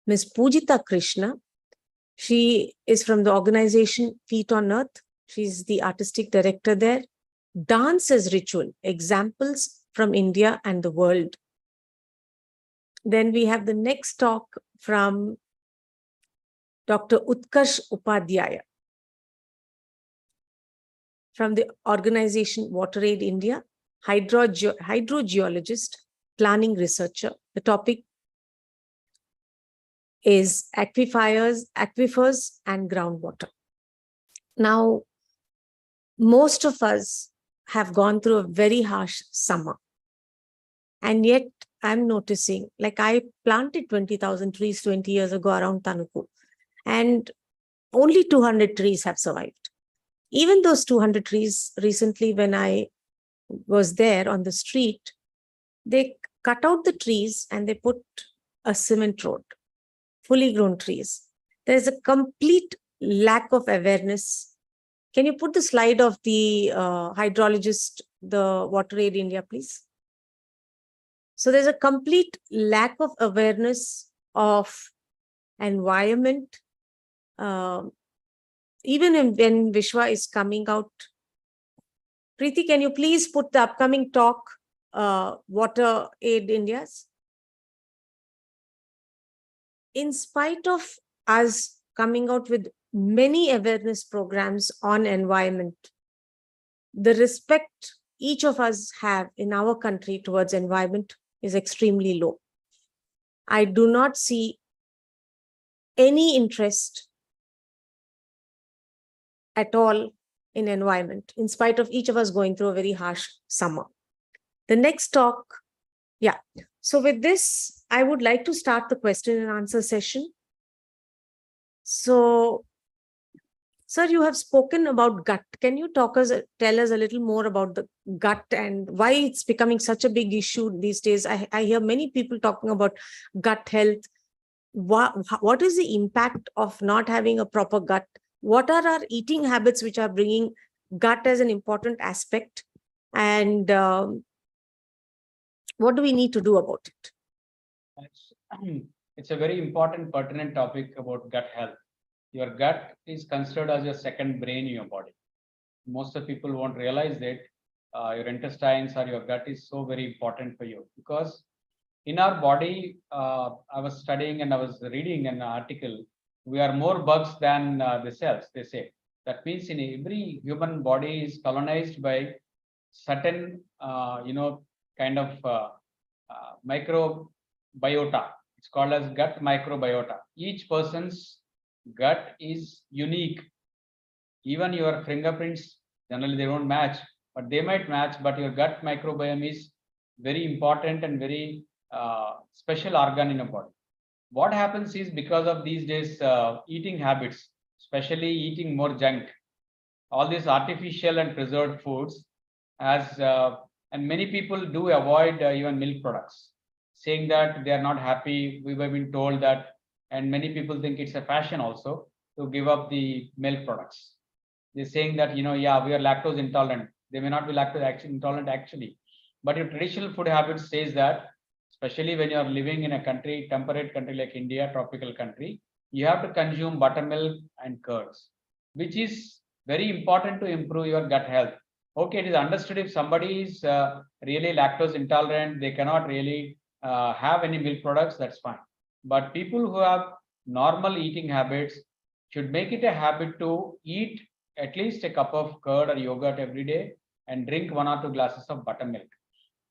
Ms. Pujita Krishna. She is from the organization Feet on Earth. She's the artistic director there. Dance as Ritual, Examples from India and the World. Then we have the next talk from Dr. Utkarsh Upadhyaya from the organization WaterAid India, hydrogeologist, planning researcher. The topic is aquifers and groundwater. Now, most of us have gone through a very harsh summer. And yet I'm noticing, like I planted 20,000 trees 20 years ago around Tanuku, and only 200 trees have survived. Even those 200 trees, recently when I was there on the street, they cut out the trees and they put a cement road, fully grown trees. There's a complete lack of awareness. Can you put the slide of the hydrologist, the WaterAid India, please? So there's a complete lack of awareness of environment. Even when Vishwa is coming out. Preeti, can you please put the upcoming talk, WaterAid India's? In spite of us coming out with many awareness programs on environment, the respect each of us have in our country towards environment is extremely low. I do not see any interest at all in environment, in spite of each of us going through a very harsh summer. The next talk, yeah. So with this, I would like to start the question and answer session. So, sir, you have spoken about gut. Can you tell us a little more about the gut and why it's becoming such a big issue these days? I hear many people talking about gut health. What is the impact of not having a proper gut? What are our eating habits which are bringing gut as an important aspect? And what do we need to do about it? It's a very important, pertinent topic about gut health. Your gut is considered as your second brain in your body. Most of people won't realize that your intestines or your gut is so very important for you, because in our body, I was studying and I was reading an article, we are more bugs than the cells, they say. That means in every human body is colonized by certain, kind of microbiota. It's called as gut microbiota. Each person's gut is unique. Even your fingerprints, generally they don't match, but they might match, but your gut microbiome is very important and very special organ in your body. What happens is, because of these days eating habits, especially eating more junk, all these artificial and preserved foods, and many people do avoid even milk products, saying that they are not happy. We have been told that, and many people think it's a fashion also to give up the milk products. They're saying that, yeah, we are lactose intolerant. They may not be lactose intolerant actually, but your traditional food habits says that, especially when you're living in a country, temperate country like India, tropical country, you have to consume buttermilk and curds, which is very important to improve your gut health. Okay, it is understood if somebody is really lactose intolerant, they cannot really have any milk products, that's fine. But people who have normal eating habits should make it a habit to eat at least a cup of curd or yogurt every day and drink 1 or 2 glasses of buttermilk.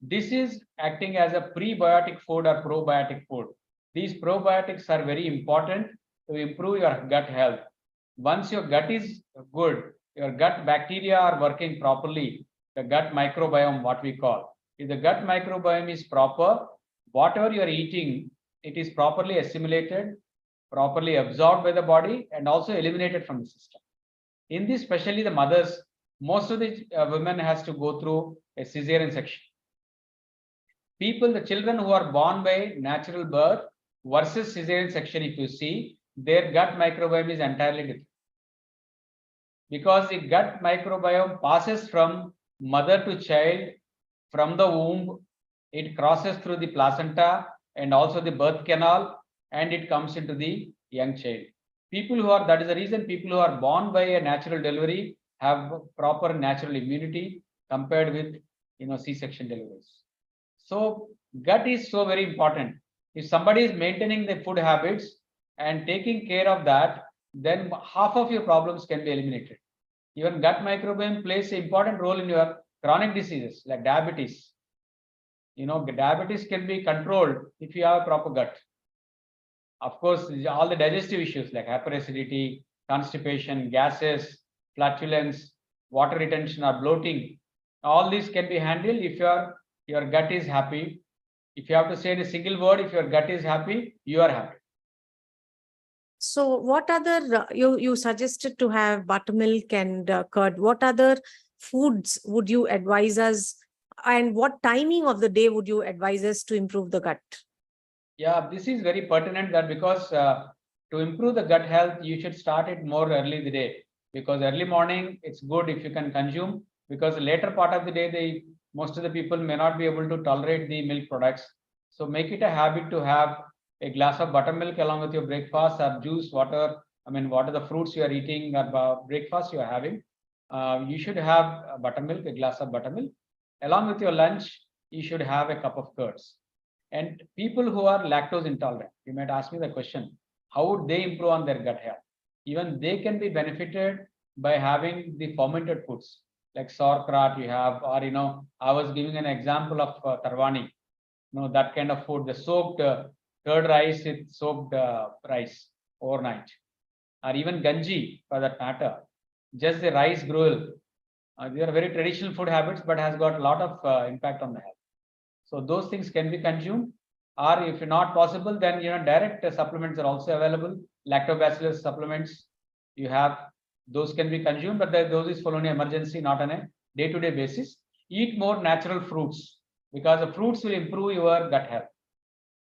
This is acting as a prebiotic food or probiotic food. These probiotics are very important to improve your gut health. Once your gut is good, your gut bacteria are working properly, the gut microbiome, what we call. If the gut microbiome is proper, whatever you are eating, it is properly assimilated, properly absorbed by the body, and also eliminated from the system. In this, especially the mothers, most of the women has to go through a cesarean section. The children who are born by natural birth versus cesarean section, if you see, their gut microbiome is entirely different. Because the gut microbiome passes from mother to child, from the womb, it crosses through the placenta and also the birth canal, and it comes into the young child. That is the reason people who are born by a natural delivery have proper natural immunity compared with C-section deliveries. So gut is so very important. If somebody is maintaining the food habits and taking care of that, then half of your problems can be eliminated. Even gut microbiome plays an important role in your chronic diseases like diabetes. Diabetes can be controlled if you have a proper gut. Of course, all the digestive issues like hyperacidity, constipation, gases, flatulence, water retention or bloating, all these can be handled if your gut is happy. If you have to say in a single word, if your gut is happy, you are happy. So what other, you suggested to have buttermilk and curd. What other foods would you advise us, and what timing of the day would you advise us to improve the gut? Yeah, this is very pertinent that because to improve the gut health, you should start it more early the day, because early morning it's good if you can consume, because the later part of the day, most of the people may not be able to tolerate the milk products. So make it a habit to have a glass of buttermilk along with your breakfast or juice, water. I mean, what are the fruits you are eating or breakfast you are having? You should have buttermilk, a glass of buttermilk. Along with your lunch, you should have a cup of curds. And people who are lactose intolerant, you might ask me the question, how would they improve on their gut health? Even they can be benefited by having the fermented foods like sauerkraut you have, or I was giving an example of tarwani, that kind of food, the soaked curd rice with soaked rice overnight, or even ganji for that matter, just the rice gruel. These are very traditional food habits, but has got a lot of impact on the health. So those things can be consumed, or if not possible, then direct supplements are also available. Lactobacillus supplements you have, those can be consumed, but those is for only emergency, not on a day-to-day basis. Eat more natural fruits, because the fruits will improve your gut health.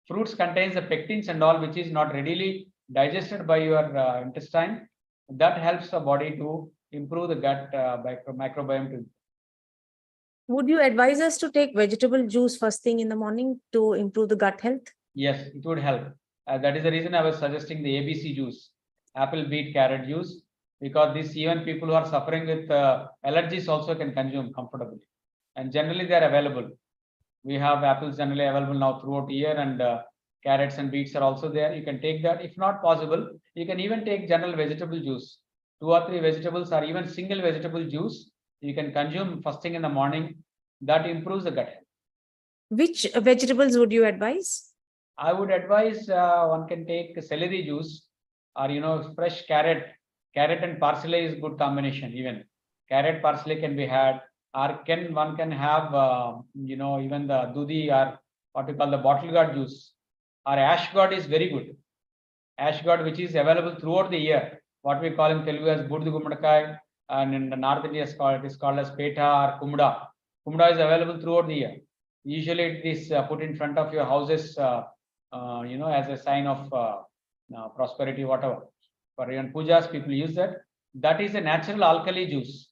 Fruits contains the pectins and all, which is not readily digested by your intestine. That helps the body to improve the gut microbiome. Would you advise us to take vegetable juice first thing in the morning to improve the gut health? Yes, it would help. That is the reason I was suggesting the ABC juice, apple, beet, carrot juice, because this even people who are suffering with allergies also can consume comfortably. And generally they are available. We have apples generally available now throughout the year, and carrots and beets are also there. You can take that. If not possible, you can even take general vegetable juice. 2 or 3 vegetables or even single vegetable juice you can consume first thing in the morning. That improves the gut health. Which vegetables would you advise? I would advise one can take celery juice, or fresh carrot. Carrot and parsley is good combination. Even carrot parsley can be had, or one can have even the dudi, or what we call the bottle gourd juice, or ash gourd is very good. Ash gourd, which is available throughout the year, what we call in Telugu as Buddu Gumadakai, and in the North India it is called as Peta or Kumda. Kumda is available throughout the year. Usually it is put in front of your houses, as a sign of prosperity, whatever. For even pujas, people use that. That is a natural alkali juice.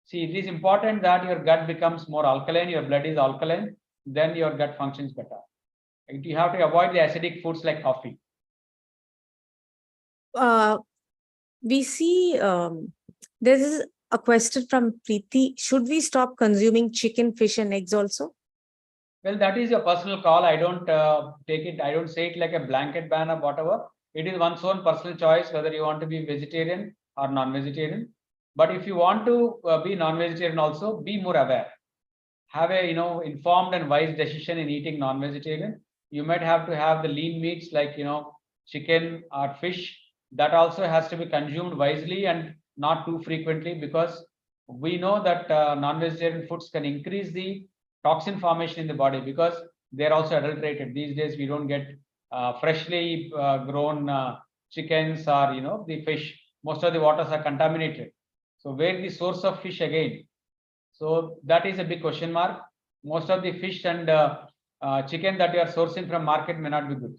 See, it is important that your gut becomes more alkaline, your blood is alkaline, then your gut functions better. You have to avoid the acidic foods like coffee. We see there is a question from Preeti. Should we stop consuming chicken, fish, and eggs also? Well, that is your personal call. I don't take it. I don't say it like a blanket ban or whatever. It is one's own personal choice whether you want to be vegetarian or non-vegetarian. But if you want to be non-vegetarian also, be more aware. Have a informed and wise decision in eating non-vegetarian. You might have to have the lean meats like chicken or fish. That also has to be consumed wisely and not too frequently, because we know that non-vegetarian foods can increase the toxin formation in the body, because they're also adulterated. These days we don't get freshly grown chickens or the fish. Most of the waters are contaminated. So where the source of fish again? So that is a big question mark. Most of the fish and chicken that you are sourcing from market may not be good.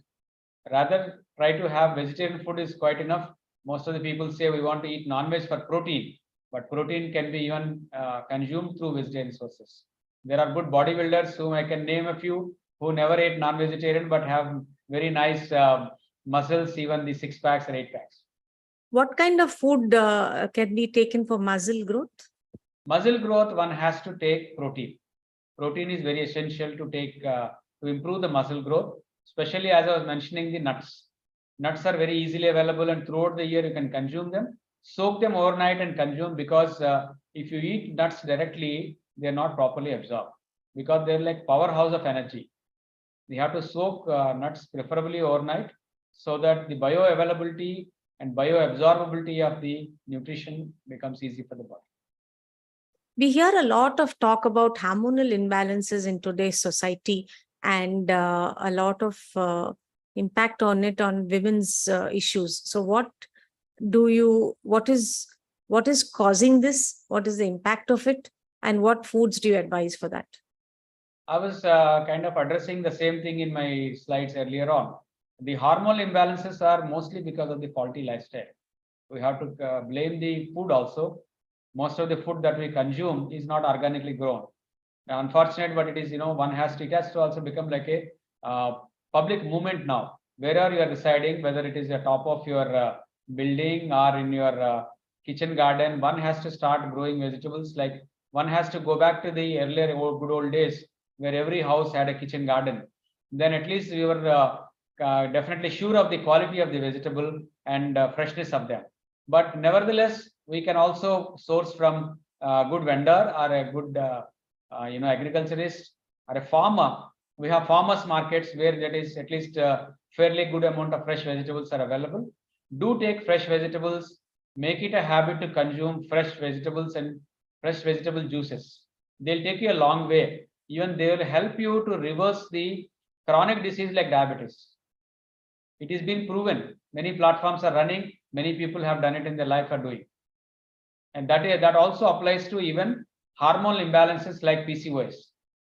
Rather, try to have vegetarian food is quite enough. Most of the people say we want to eat non-veg for protein, but protein can be even consumed through vegetarian sources. There are good bodybuilders whom I can name a few who never ate non-vegetarian but have very nice muscles, even the 6 packs or 8 packs. What kind of food can be taken for muscle growth? Muscle growth, one has to take protein. Protein is very essential to take to improve the muscle growth. especially as I was mentioning the nuts. Nuts are very easily available and throughout the year you can consume them. Soak them overnight and consume, because if you eat nuts directly, they are not properly absorbed, because they're like powerhouse of energy. We have to soak nuts preferably overnight, so that the bioavailability and bioabsorbability of the nutrition becomes easy for the body. We hear a lot of talk about hormonal imbalances in today's society, and a lot of impact on it on women's issues. So what is causing this? What is the impact of it? And what foods do you advise for that? I was kind of addressing the same thing in my slides earlier on. The hormonal imbalances are mostly because of the faulty lifestyle. We have to blame the food also. Most of the food that we consume is not organically grown. Unfortunate, but it is, one has to also become like a public movement now. Wherever you are residing, whether it is the top of your building or in your kitchen garden, one has to start growing vegetables. Like, one has to go back to the earlier good old days, where every house had a kitchen garden. Then at least we were definitely sure of the quality of the vegetable and freshness of them. But nevertheless, we can also source from a good vendor or a good agriculturist or a farmer. We have farmers markets where there is at least a fairly good amount of fresh vegetables are available. Do take fresh vegetables. Make it a habit to consume fresh vegetables and fresh vegetable juices. They'll take you a long way. Even they will help you to reverse the chronic disease like diabetes. It is been proven. Many platforms are running. Many people have done it in their life, are doing. And that also applies to even hormonal imbalances like PCOS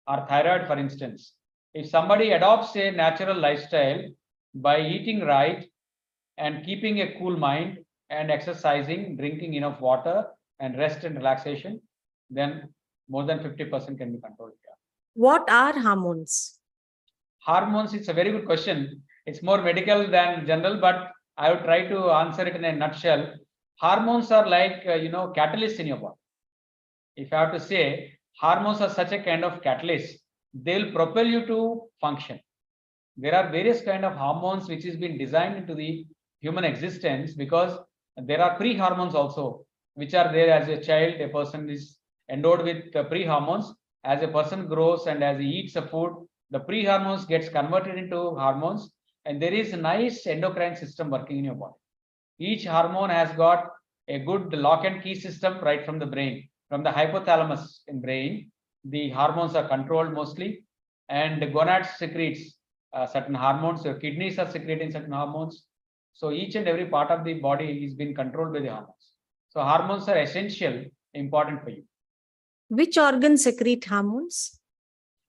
or thyroid, for instance. If somebody adopts a natural lifestyle by eating right and keeping a cool mind and exercising, drinking enough water and rest and relaxation, then more than 50% can be controlled. What are hormones? Hormones, it's a very good question. It's more medical than general, but I would try to answer it in a nutshell. Hormones are like, catalysts in your body. If I have to say, hormones are such a kind of catalyst, they'll propel you to function. There are various kind of hormones which has been designed into the human existence, because there are pre-hormones also, which are there as a child. A person is endowed with pre-hormones. As a person grows and as he eats a food, the pre-hormones gets converted into hormones, and there is a nice endocrine system working in your body. Each hormone has got a good lock and key system right from the brain. From the hypothalamus in brain, the hormones are controlled mostly, and the gonads secretes certain hormones. Your kidneys are secreting certain hormones. So each and every part of the body is being controlled by the hormones. So hormones are essential, important for you. Which organs secrete hormones?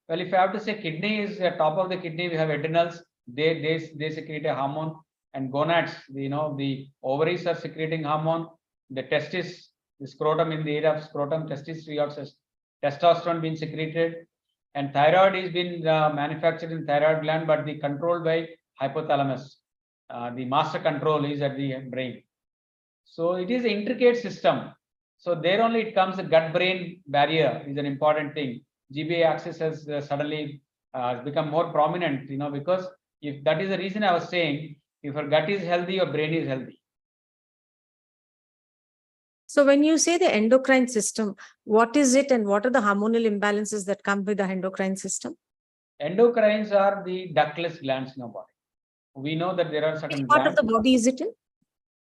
Well, if I have to say, kidney is the top of the kidney. We have adrenals. They secrete a hormone, and gonads. The ovaries are secreting hormone. The testis, the scrotum, in the area of scrotum, testis, we have testosterone being secreted, and thyroid is being manufactured in thyroid gland, but the controlled by hypothalamus. The master control is at the brain. So it is an intricate system. So there only it comes, the gut-brain barrier is an important thing. GBA axis has suddenly become more prominent, because if that is the reason I was saying, if your gut is healthy, your brain is healthy. So when you say the endocrine system, what is it, and what are the hormonal imbalances that come with the endocrine system? Endocrines are the ductless glands in your body. We know that there are certain Which part glands. of the body is it in?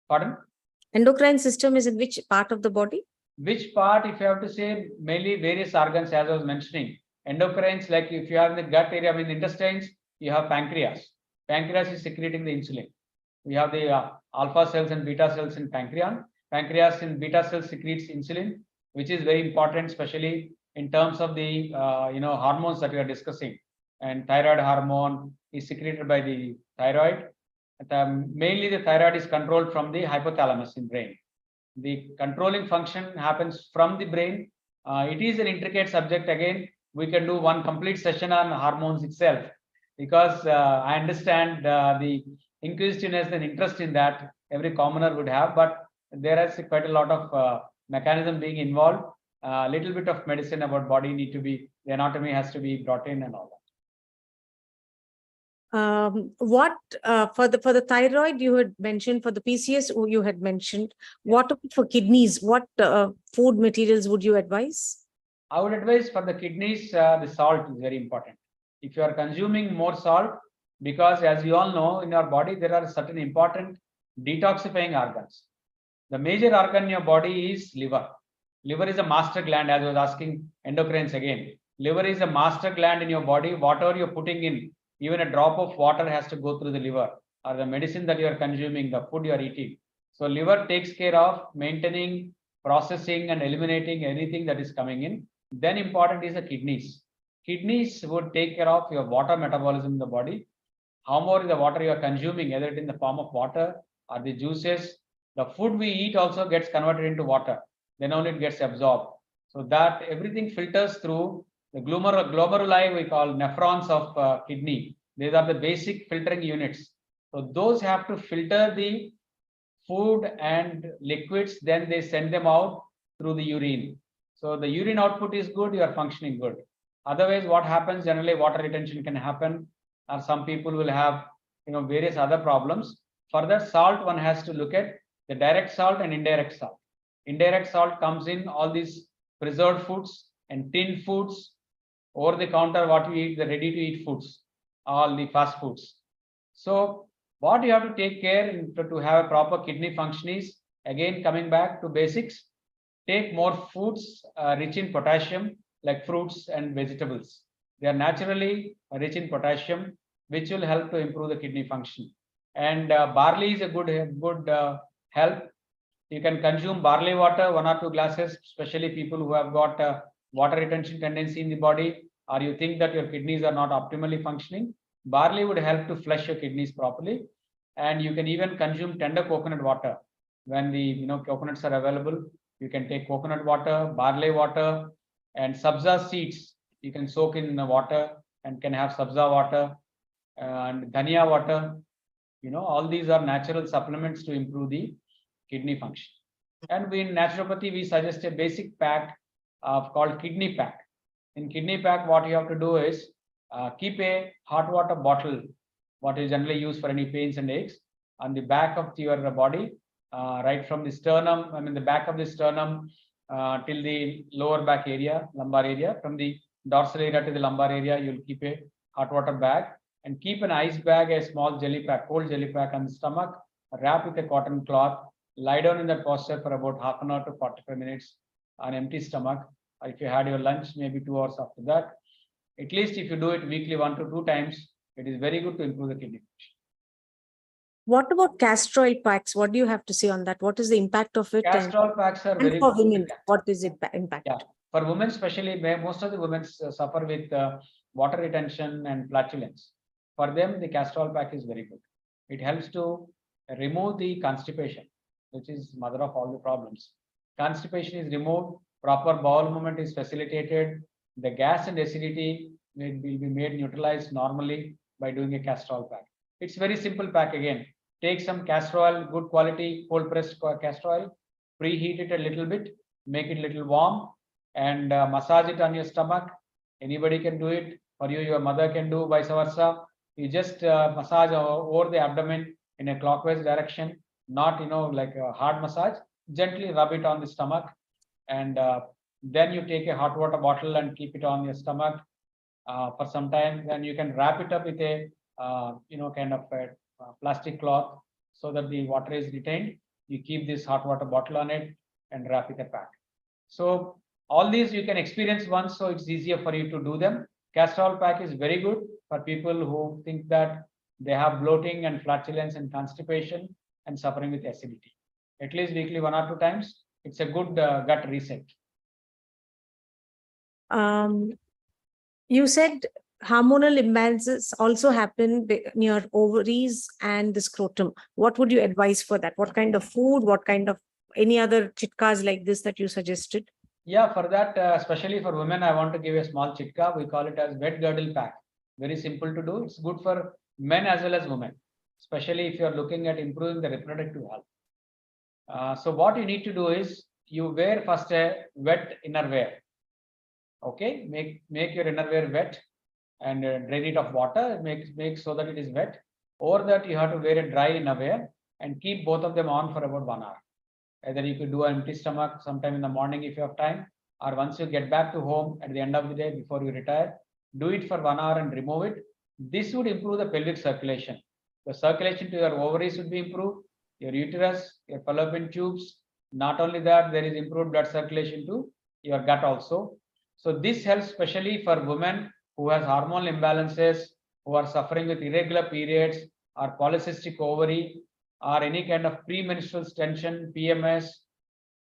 Pardon? Endocrine system is in which part of the body? Which part, if you have to say, mainly various organs, as I was mentioning. Endocrines, like if you have in the gut area, in the intestines, you have pancreas. Pancreas is secreting the insulin. We have the alpha cells and beta cells in pancreas. Pancreas and beta cells secretes insulin, which is very important, especially in terms of the hormones that we are discussing. And thyroid hormone is secreted by the thyroid. Mainly the thyroid is controlled from the hypothalamus in brain. The controlling function happens from the brain. It is an intricate subject. Again, we can do one complete session on hormones itself, because I understand the inquisitiveness and interest in that every commoner would have, but there is quite a lot of mechanism being involved. A little bit of medicine about body need to be, the anatomy has to be brought in and all that. What for the thyroid you had mentioned, for the PCS you had mentioned. What about for kidneys? What food materials would you advise? I would advise for the kidneys, the salt is very important. If you are consuming more salt, because as you all know, in our body there are certain important detoxifying organs. The major organ in your body is liver. Liver is a master gland, as I was asking endocrines again. Liver is a master gland in your body. Whatever you're putting in, even a drop of water has to go through the liver, or the medicine that you are consuming, the food you are eating. So liver takes care of maintaining, processing, and eliminating anything that is coming in. Then important is the kidneys. Kidneys would take care of your water metabolism in the body. How more is the water you are consuming, either it in the form of water or the juices. The food we eat also gets converted into water. Then only it gets absorbed. So that everything filters through the glomeruli, we call nephrons of kidney. These are the basic filtering units. So those have to filter the food and liquids, then they send them out through the urine. So the urine output is good, you are functioning good. Otherwise, what happens generally, water retention can happen, or some people will have various other problems. For that, salt, one has to look at the direct salt and indirect salt. Indirect salt comes in all these preserved foods and tinned foods, over the counter what you eat, the ready to eat foods, all the fast foods. So what you have to take care to have a proper kidney function is, again coming back to basics, take more foods rich in potassium, like fruits and vegetables. They are naturally rich in potassium, which will help to improve the kidney function. And barley is a good help. You can consume barley water, 1 or 2 glasses, especially people who have got water retention tendency in the body, or you think that your kidneys are not optimally functioning. Barley would help to flush your kidneys properly. And you can even consume tender coconut water. When the coconuts are available, you can take coconut water, barley water, and sabza seeds. You can soak in water and can have sabza water and dhania water. All these are natural supplements to improve the kidney function. And in naturopathy, we suggest a basic pack called kidney pack. In kidney pack, what you have to do is keep a hot water bottle, what is generally used for any pains and aches, on the back of your body, right from the sternum, the back of the sternum till the lower back area, lumbar area. From the dorsal area to the lumbar area, you'll keep a hot water bag, and keep an ice bag, a small jelly pack, cold jelly pack on the stomach, wrap with a cotton cloth, lie down in that posture for about half an hour to 45 minutes on empty stomach. If you had your lunch, maybe 2 hours after that. At least if you do it weekly 1 to 2 times, it is very good to improve the kidney function. What about castor oil packs? What do you have to say on that? What is the impact of it? Castor oil packs are very for good. women, what is it impact? Yeah, for women especially, most of the women suffer with water retention and flatulence. For them, the castor oil pack is very good. It helps to remove the constipation, which is mother of all the problems. Constipation is removed, proper bowel movement is facilitated, the gas and acidity will be made neutralized normally by doing a castor oil pack. It's very simple pack again. Take some castor oil, good quality cold pressed castor oil, preheat it a little bit, make it a little warm, and massage it on your stomach. Anybody can do it. For you, your mother can do, vice versa. You just massage over the abdomen in a clockwise direction, not like a hard massage. Gently rub it on the stomach, and then you take a hot water bottle and keep it on your stomach for some time. Then you can wrap it up with a kind of a plastic cloth so that the water is retained. You keep this hot water bottle on it and wrap it a pack. So all these you can experience once, so it's easier for you to do them. Castor oil pack is very good for people who think that they have bloating and flatulence and constipation and suffering with acidity. At least weekly 1 or 2 times. It's a good gut reset. You said hormonal imbalances also happen near ovaries and the scrotum. What would you advise for that? What kind of food? What kind of any other chitkas like this that you suggested? Yeah, for that, especially for women, I want to give a small chitka. We call it as wet girdle pack. Very simple to do. It's good for men as well as women, especially if you are looking at improving the reproductive health. So what you need to do is you wear first a wet innerwear. Okay, make your innerwear wet. and drain it of water, make so that it is wet. Or that you have to wear a dry innerwear and keep both of them on for about 1 hour. Either you could do an empty stomach sometime in the morning if you have time, or once you get back to home at the end of the day before you retire, do it for 1 hour and remove it. This would improve the pelvic circulation. The circulation to your ovaries would be improved, your uterus, your fallopian tubes. Not only that, there is improved blood circulation to your gut also. So this helps especially for women who has hormonal imbalances, who are suffering with irregular periods or polycystic ovary or any kind of premenstrual tension, PMS,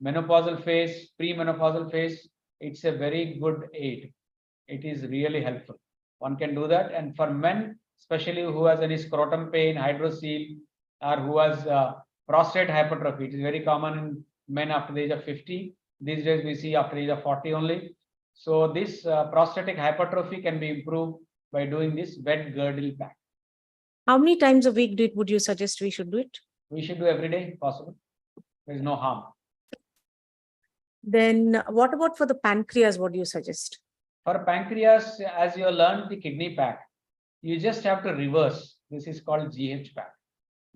menopausal phase, premenopausal phase. It's a very good aid. It is really helpful. One can do that. And for men, especially who has any scrotum pain, hydrocele, or who has prostate hypertrophy, it is very common in men after the age of 50. These days we see after the age of 40 only. So this prostatic hypertrophy can be improved by doing this wet girdle pack. How many times a week would you suggest we should do it? We should do every day if possible. There is no harm. Then what about for the pancreas? What do you suggest? For pancreas, as you learned the kidney pack, you just have to reverse. This is called GH pack,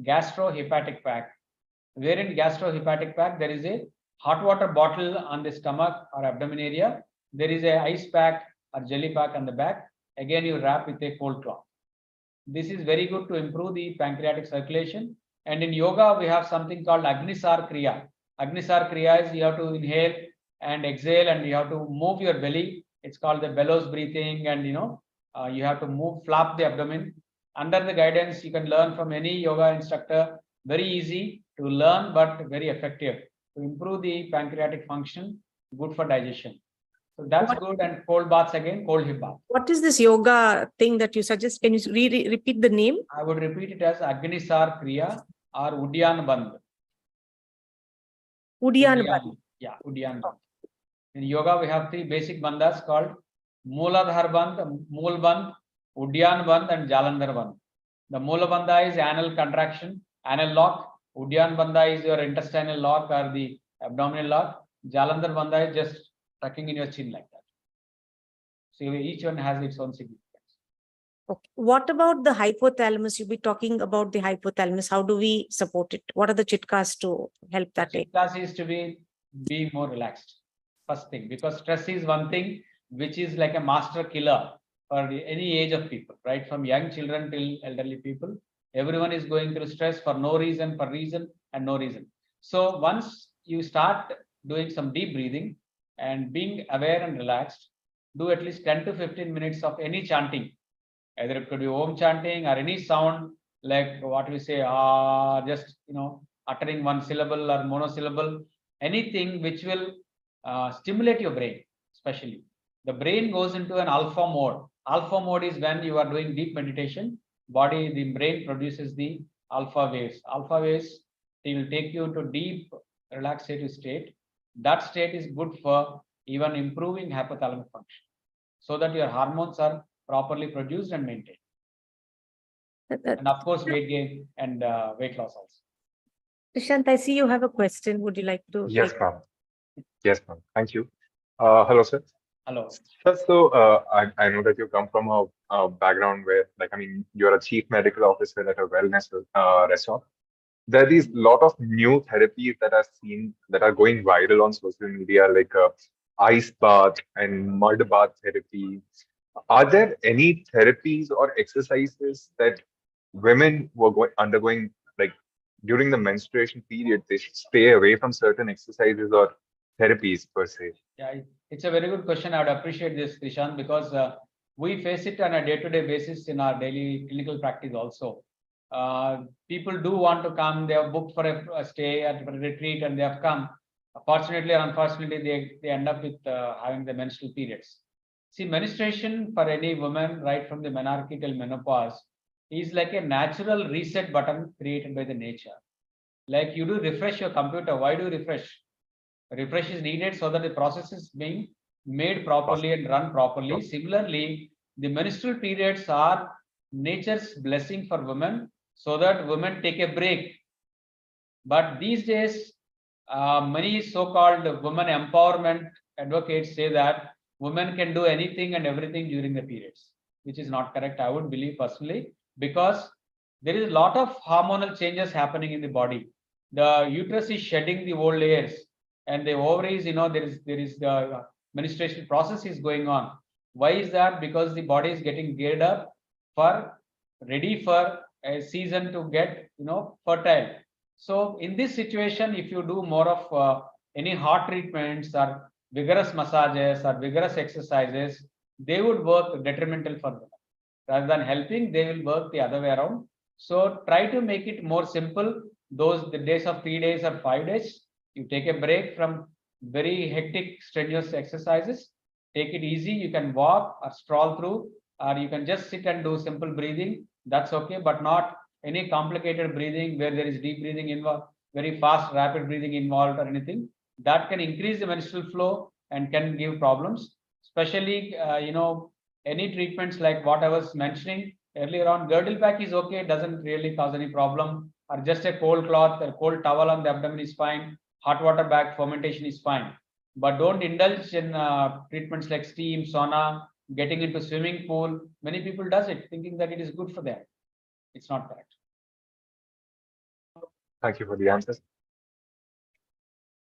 gastrohepatic pack. Where in gastrohepatic pack, there is a hot water bottle on the stomach or abdomen area. There is a ice pack or jelly pack on the back. Again, you wrap with a cold cloth. This is very good to improve the pancreatic circulation. And in yoga, we have something called Agnisar Kriya. Agnisar Kriya is you have to inhale and exhale, and you have to move your belly. It's called the bellows breathing, and you have to move, flap the abdomen. Under the guidance, you can learn from any yoga instructor. Very easy to learn, but very effective to improve the pancreatic function. Good for digestion. So that's good. And cold baths again, cold hip bath. What is this yoga thing that you suggest? Can you repeat the name? I would repeat it as Agnisar Kriya or Udyan Bandh. Udyan Bandh. Yeah, Udyan Bandh. In yoga, we have 3 basic bandhas called Mooladhar Bandh, Mool Bandh, Udyan Bandh, and Jalandhar Bandh. The Moola Bandha is anal contraction, anal lock. Udyan Bandha is your intestinal lock or the abdominal lock. Jalandhar Bandha is just tucking in your chin like that. So each one has its own significance. Okay. What about the hypothalamus? You'll be talking about the hypothalamus. How do we support it? What are the chitkas to help that? Chitkas is to be more relaxed. First thing, because stress is one thing which is like a master killer for any age of people, right? From young children till elderly people, everyone is going through stress for no reason, for reason and no reason. So once you start doing some deep breathing and being aware and relaxed, do at least 10 to 15 minutes of any chanting. Either it could be Om chanting or any sound like what we say, just uttering one syllable or monosyllable, anything which will stimulate your brain. Especially the brain goes into an alpha mode. Alpha mode is when you are doing deep meditation, the brain produces the alpha waves. Alpha waves, they will take you into deep relaxative state. That state is good for even improving hypothalamic function, so that your hormones are properly produced and maintained. And of course, weight gain and weight loss also. Prashant, I see you have a question. Would you like to? Yes, ma'am. Yes, ma'am. Thank you. Hello, sir. Hello. Sir, so I know that you come from a background where, you're a chief medical officer at a wellness resort. There are these lot of new therapies that are going viral on social media, like ice bath and mud bath therapy. Are there any therapies or exercises that women were undergoing, like during the menstruation period, they should stay away from certain exercises or therapies per se? Yeah, it's a very good question. I would appreciate this, Krishant, because we face it on a day-to-day basis in our daily clinical practice also. People do want to come. They have booked for a stay at a retreat and they have come. Fortunately or unfortunately, they end up with having the menstrual periods. See, menstruation for any woman, right from the menarche till menopause, is like a natural reset button created by the nature. Like you do refresh your computer. Why do you refresh? Refresh is needed so that the process is being made properly and run properly. Similarly, the menstrual periods are nature's blessing for women so that women take a break. But these days, many so-called women empowerment advocates say that women can do anything and everything during the periods. which is not correct, I would believe personally, because there is a lot of hormonal changes happening in the body. The uterus is shedding the old layers, and the ovaries, there is the menstruation process is going on. Why is that? Because the body is getting geared up ready for a season to get, fertile. So in this situation, if you do more of any hot treatments or vigorous massages or vigorous exercises, they would work detrimental for them. Rather than helping, they will work the other way around. So try to make it more simple. The days of 3 days or 5 days, you take a break from very hectic, strenuous exercises. Take it easy. You can walk or stroll through, or you can just sit and do simple breathing. That's okay, but not any complicated breathing where there is deep breathing involved, very fast, rapid breathing involved, or anything that can increase the menstrual flow and can give problems. Especially, any treatments like what I was mentioning earlier on, girdle pack is okay, it doesn't really cause any problem, or just a cold cloth, a cold towel on the abdomen is fine, hot water bag fermentation is fine. But don't indulge in treatments like steam, sauna, getting into swimming pool. Many people does it thinking that it is good for them. It's not correct. Thank you for the answers.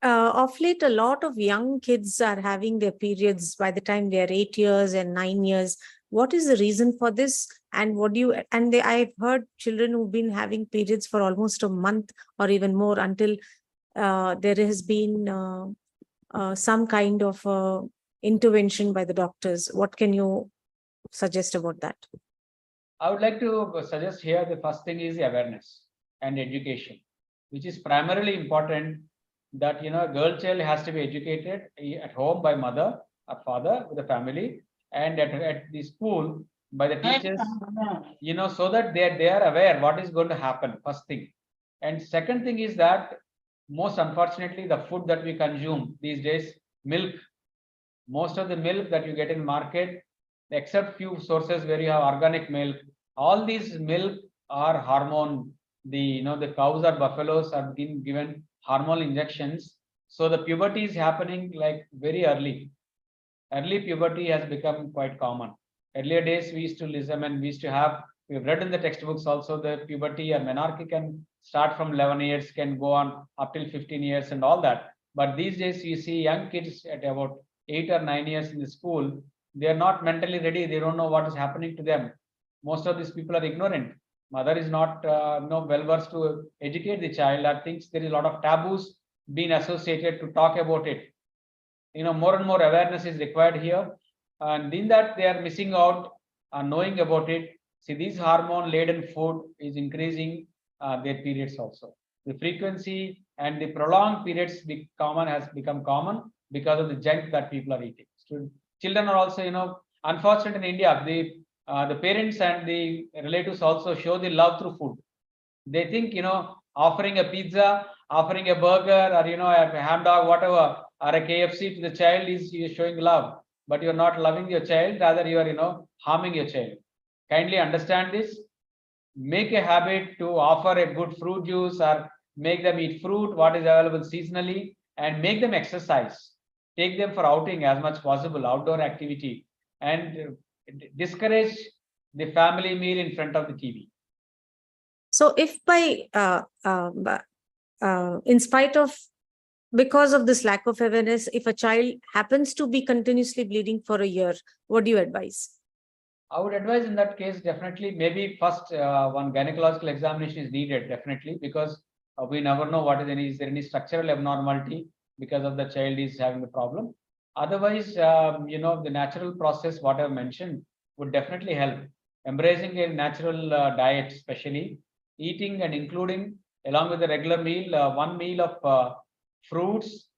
Of late, a lot of young kids are having their periods by the time they are 8 years and 9 years. What is the reason for this? And I've heard children who've been having periods for almost a month or even more until there has been some kind of intervention by the doctors. What can you suggest about that? I would like to suggest here the first thing is awareness and education, which is primarily important. That a girl child has to be educated at home by mother or father with the family, and at the school by the teachers, so that they are aware what is going to happen, first thing. And second thing is that most unfortunately the food that we consume these days, milk, most of the milk that you get in market, except few sources where you have organic milk, all these milk are hormone. The cows or buffaloes are being given hormonal injections. So the puberty is happening like very early. Early puberty has become quite common. Earlier days we used to listen and we've read in the textbooks also the puberty or menarche can start from 11 years, can go on up till 15 years and all that. But these days you see young kids at about 8 or 9 years in the school, they are not mentally ready. They don't know what is happening to them. Most of these people are ignorant. Mother is not well versed to educate the child, or thinks there is a lot of taboos being associated to talk about it. More and more awareness is required here, and in that they are missing out on knowing about it. See, this hormone laden food is increasing their periods also. The frequency and the prolonged periods has become common because of the junk that people are eating. Children are also, unfortunate in India, the parents and the relatives also show the love through food. They think, offering a pizza, offering a burger, or, a ham dog, whatever, or a KFC to the child you're showing love, but you're not loving your child, rather you are, harming your child. Kindly understand this. Make a habit to offer a good fruit juice, or make them eat fruit, what is available seasonally, and make them exercise. Take them for outing as much possible, outdoor activity, and discourage the family meal in front of the TV. So if in spite of, because of this lack of awareness, if a child happens to be continuously bleeding for a year, what do you advise? I would advise in that case, definitely, maybe first one gynecological examination is needed, definitely, because we never know is there any structural abnormality because of the child is having the problem. Otherwise, the natural process, what I've mentioned, would definitely help. Embracing a natural diet, especially eating and including, along with the regular meal, one meal of fruits,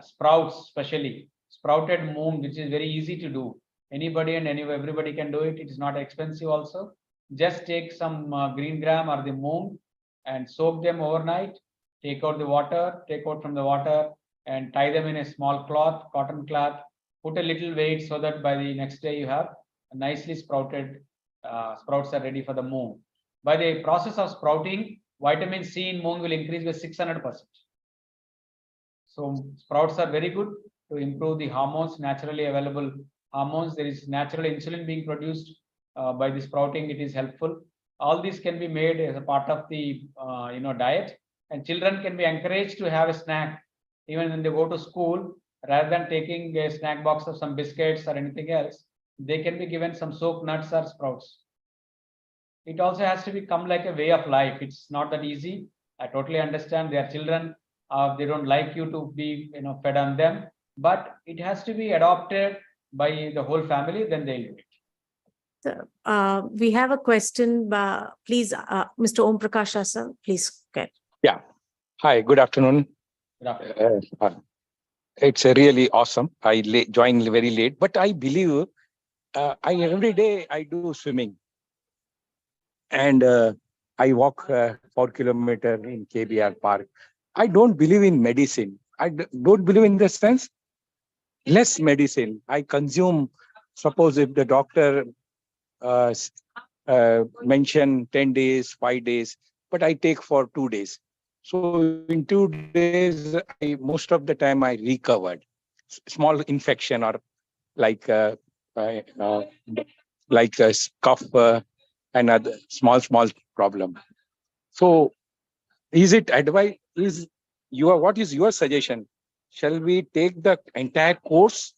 sprouts, especially sprouted moong, which is very easy to do. Anybody and everybody can do it. It is not expensive also. Just take some green gram or the moong and soak them overnight. Take out from the water, and tie them in a small cloth, cotton cloth. Put a little weight so that by the next day you have a nicely sprouted sprouts are ready for the moong. By the process of sprouting, vitamin C in moong will increase by 600%. So sprouts are very good to improve the hormones, naturally available hormones. There is natural insulin being produced by the sprouting, it is helpful. All these can be made as a part of the diet, and children can be encouraged to have a snack even when they go to school. Rather than taking a snack box of some biscuits or anything else, they can be given some soaked nuts or sprouts. It also has to become like a way of life. It's not that easy. I totally understand. They are children. They don't like you to be fed on them, but it has to be adopted by the whole family. Then they'll do it. We have a question. Please, Mr. Om Prakash sir, please get. Yeah. Hi, good afternoon. Good afternoon. It's really awesome. I joined very late, but I believe every day I do swimming. And I walk 4 kilometers in KBR Park. I don't believe in medicine. I don't believe in the sense less medicine. I consume, suppose if the doctor mention 10 days, 5 days, but I take for 2 days. So in 2 days, most of the time I recovered. Small infection or like a cough and other small problem. So is it advice? What is your suggestion? Shall we take the entire course,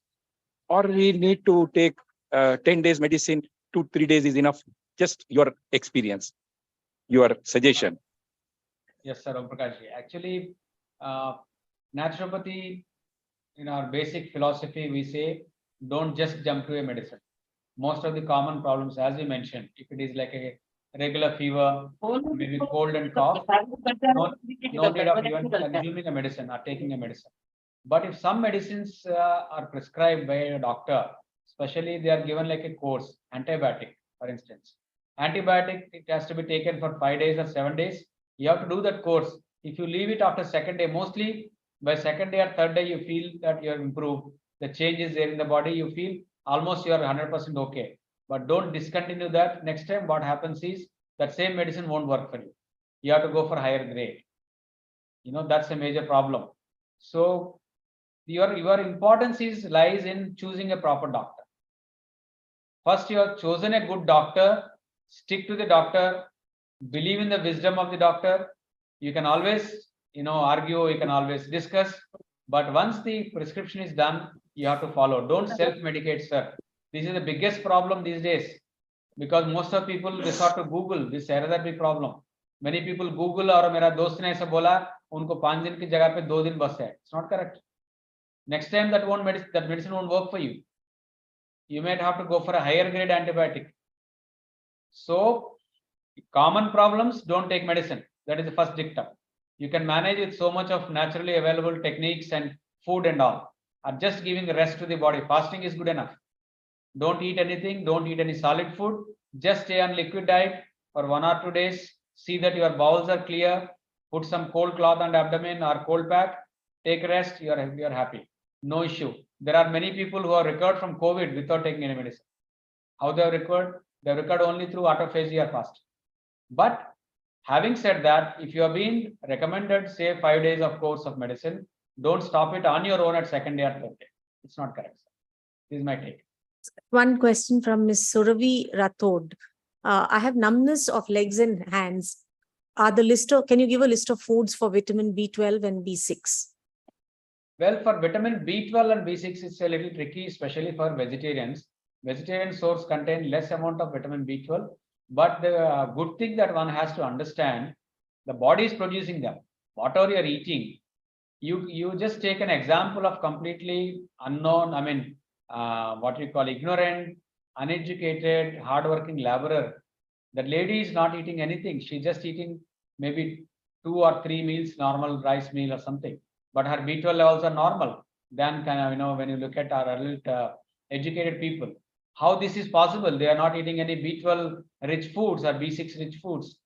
or we need to take 10 days medicine, 2-3 days is enough? Just your experience, your suggestion. Yes, sir, Om Prakash. Actually, naturopathy, in our basic philosophy, we say don't just jump to a medicine. Most of the common problems, as you mentioned, if it is like a regular fever, maybe cold and cough, no need of even consuming a medicine or taking a medicine. But if some medicines are prescribed by a doctor, especially they are given like a course, antibiotic, for instance. Antibiotic, it has to be taken for 5 days or 7 days. You have to do that course. If you leave it after second day, mostly by second day or third day, you feel that you have improved. The change is there in the body. You feel almost you are 100% okay. But don't discontinue that. Next time, what happens is that same medicine won't work for you. You have to go for higher grade. That's a major problem. So your importance lies in choosing a proper doctor. First, you have chosen a good doctor. Stick to the doctor. Believe in the wisdom of the doctor. You can always, argue. You can always discuss. But once the prescription is done, you have to follow. Don't self-medicate, sir. This is the biggest problem these days, because most of people resort to Google. This is another big problem. Many people Google और मेरा दोस्त ने ऐसा बोला, उनको 5 दिन की जगह पे 2 दिन बस है. It's not correct. Next time that medicine won't work for you. You might have to go for a higher grade antibiotic. So common problems, don't take medicine. That is the first dictum. You can manage with so much of naturally available techniques and food and all. Or just giving rest to the body. Fasting is good enough. Don't eat anything. Don't eat any solid food. Just stay on liquid diet for 1 or 2 days. See that your bowels are clear. Put some cold cloth on the abdomen or cold pack. Take rest. You are happy. No issue. There are many people who have recovered from COVID without taking any medicine. How they have recovered? They have recovered only through autophagy or fast. But having said that, if you have been recommended, say 5 days of course of medicine, don't stop it on your own at second day or third day. It's not correct. This is my take. One question from Ms. Suravi Rathod. I have numbness of legs and hands. Can you give a list of foods for vitamin B12 and B6? Well, for vitamin B12 and B6, it's a little tricky, especially for vegetarians. Vegetarian source contain less amount of vitamin B12, but the good thing that one has to understand, the body is producing them. Whatever you are eating, you just take an example of completely unknown, what you call ignorant, uneducated, hardworking laborer. That lady is not eating anything. She's just eating maybe 2 or 3 meals, normal rice meal or something. But her B12 levels are normal. Then when you look at our adult educated people, how this is possible? They are not eating any B12 rich foods or B6 rich foods.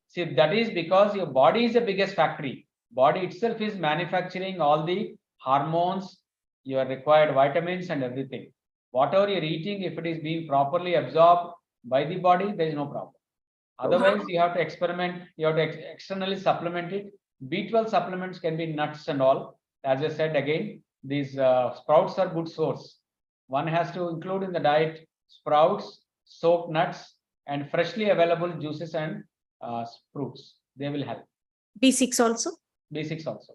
See, that is because your body is the biggest factory. Body itself is manufacturing all the hormones, your required vitamins and everything. Whatever you're eating, if it is being properly absorbed by the body, there is no problem. Otherwise, you have to experiment, you have to externally supplement it. B12 supplements can be nuts and all. As I said again, these sprouts are good source. One has to include in the diet sprouts, soaked nuts, and freshly available juices and fruits. They will help. B6 also. B6 also.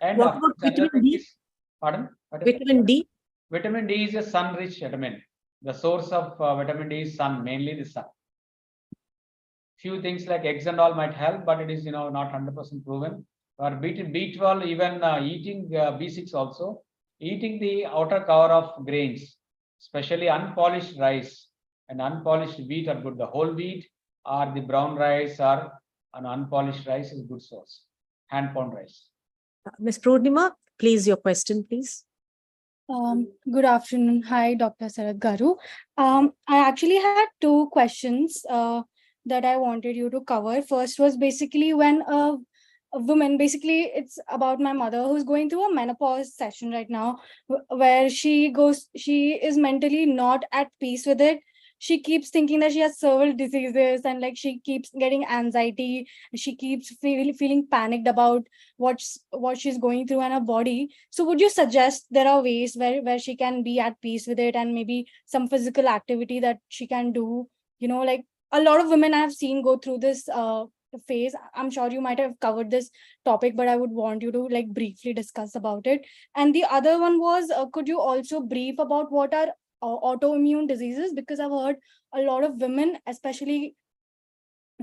And What about another vitamin thing D? is, pardon? What is it? Vitamin D. Vitamin D is a sun-rich vitamin. The source of vitamin D is sun, mainly the sun. Few things like eggs and all might help, but it is not 100% proven. Or B12, even eating B6 also, eating the outer cover of grains, especially unpolished rice and unpolished wheat are good. The whole wheat or the brown rice or an unpolished rice is good source. Hand pound rice. Ms. Purnima, please, your question, please. Good afternoon. Hi, Dr. Sharath Garu. I actually had two questions that I wanted you to cover. First was basically when a woman, basically it's about my mother who's going through a menopause session right now, where she is mentally not at peace with it. She keeps thinking that she has several diseases, and like she keeps getting anxiety. She keeps feeling panicked about what she's going through in her body. So would you suggest there are ways where she can be at peace with it, and maybe some physical activity that she can do? Like a lot of women I've seen go through this phase. I'm sure you might have covered this topic, but I would want you to like briefly discuss about it. And the other one was, could you also brief about what are autoimmune diseases? Because I've heard a lot of women especially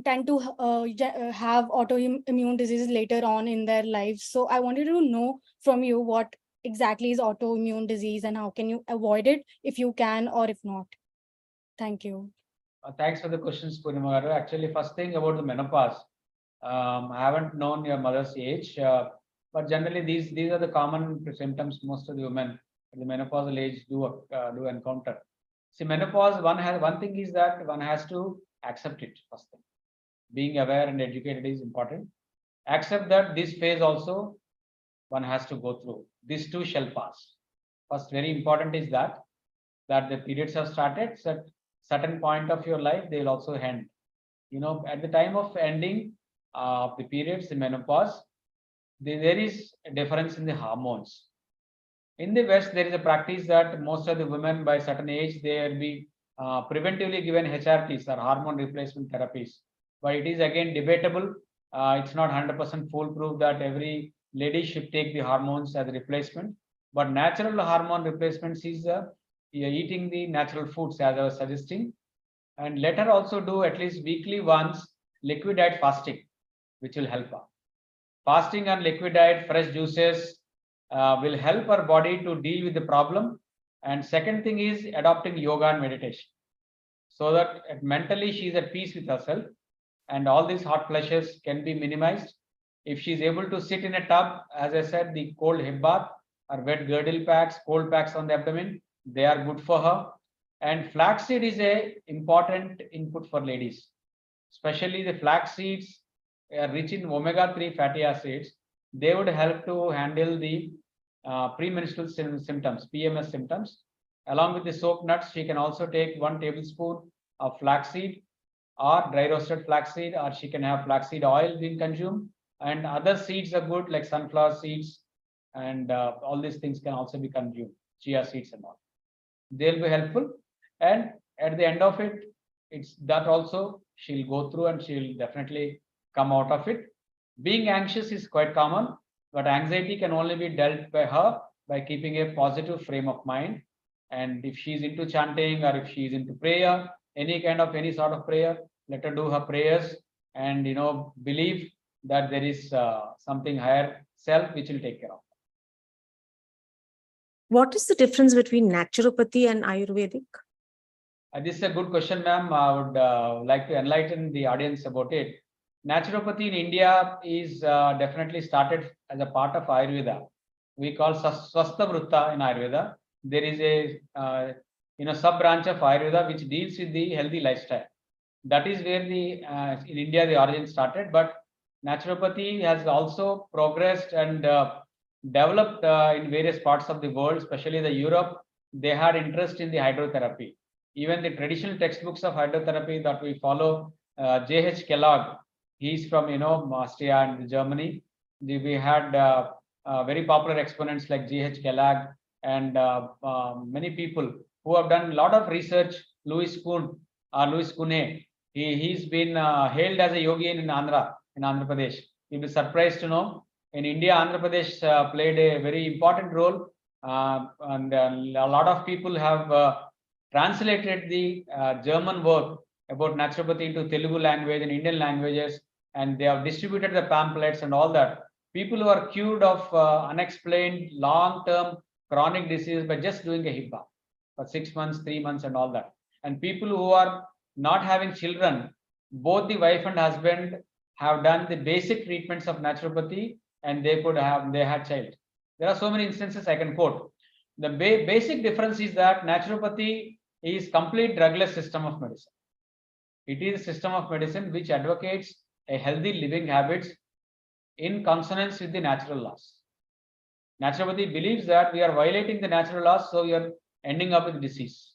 tend to have autoimmune diseases later on in their lives. So I wanted to know from you what exactly is autoimmune disease and how can you avoid it if you can, or if not. Thank you. Thanks for the questions, Purnima garu. Actually, first thing about the menopause. I haven't known your mother's age, but generally these are the common symptoms most of the women at the menopausal age do encounter. See, menopause, one thing is that one has to accept it first thing. Being aware and educated is important. Accept that this phase also one has to go through. This too shall pass. First, very important is that the periods have started. At certain point of your life, they will also end. At the time of ending of the periods, the menopause, there is a difference in the hormones. In the West, there is a practice that most of the women by certain age, they will be preventively given HRTs or hormone replacement therapies. But it is again debatable. It's not 100% foolproof that every lady should take the hormones as a replacement. But natural hormone replacements is eating the natural foods, as I was suggesting. And let her also do at least weekly once liquid diet fasting, which will help her. Fasting and liquid diet, fresh juices will help her body to deal with the problem. And second thing is adopting yoga and meditation, so that mentally she is at peace with herself, and all these hot flushes can be minimized. If she is able to sit in a tub, as I said, the cold hip bath or wet girdle packs, cold packs on the abdomen, they are good for her. And flaxseed is a important input for ladies, especially the flax seeds are rich in omega-3 fatty acids. They would help to handle the premenstrual symptoms, PMS symptoms. Along with the soaked nuts, she can also take 1 tablespoon of flaxseed or dry roasted flaxseed, or she can have flaxseed oil being consumed. And other seeds are good, like sunflower seeds, and all these things can also be consumed, chia seeds and all. They'll be helpful. And at the end of it, it's that also she'll go through and she'll definitely come out of it. Being anxious is quite common, but anxiety can only be dealt by her by keeping a positive frame of mind. And if she's into chanting, or if she's into prayer, any sort of prayer, let her do her prayers, and believe that there is something higher self which will take care of her. What is the difference between naturopathy and Ayurvedic? This is a good question, ma'am. I would like to enlighten the audience about it. Naturopathy in India is definitely started as a part of Ayurveda. We call Swastha Vrutta in Ayurveda. There is a sub branch of Ayurveda which deals with the healthy lifestyle. That is where in India the origin started. But naturopathy has also progressed and developed in various parts of the world, especially the Europe. They had interest in the hydrotherapy. Even the traditional textbooks of hydrotherapy that we follow, J.H. Kellogg, he's from Austria and Germany. We had very popular exponents like J.H. Kellogg and many people who have done a lot of research. Louis Kuhn, Louis Kune. He's been hailed as a yogi in Andhra Pradesh. You'll be surprised to know in India, Andhra Pradesh played a very important role, and a lot of people have translated the German work about naturopathy into Telugu language and Indian languages, and they have distributed the pamphlets and all that. People who are cured of unexplained long-term chronic disease by just doing a HIPAA for 6 months, 3 months, and all that. And people who are not having children, both the wife and husband have done the basic treatments of naturopathy, and they had child. There are so many instances I can quote. The basic difference is that naturopathy is complete drugless system of medicine. It is a system of medicine which advocates a healthy living habits in consonance with the natural laws. Naturopathy believes that we are violating the natural laws, so we are ending up with disease.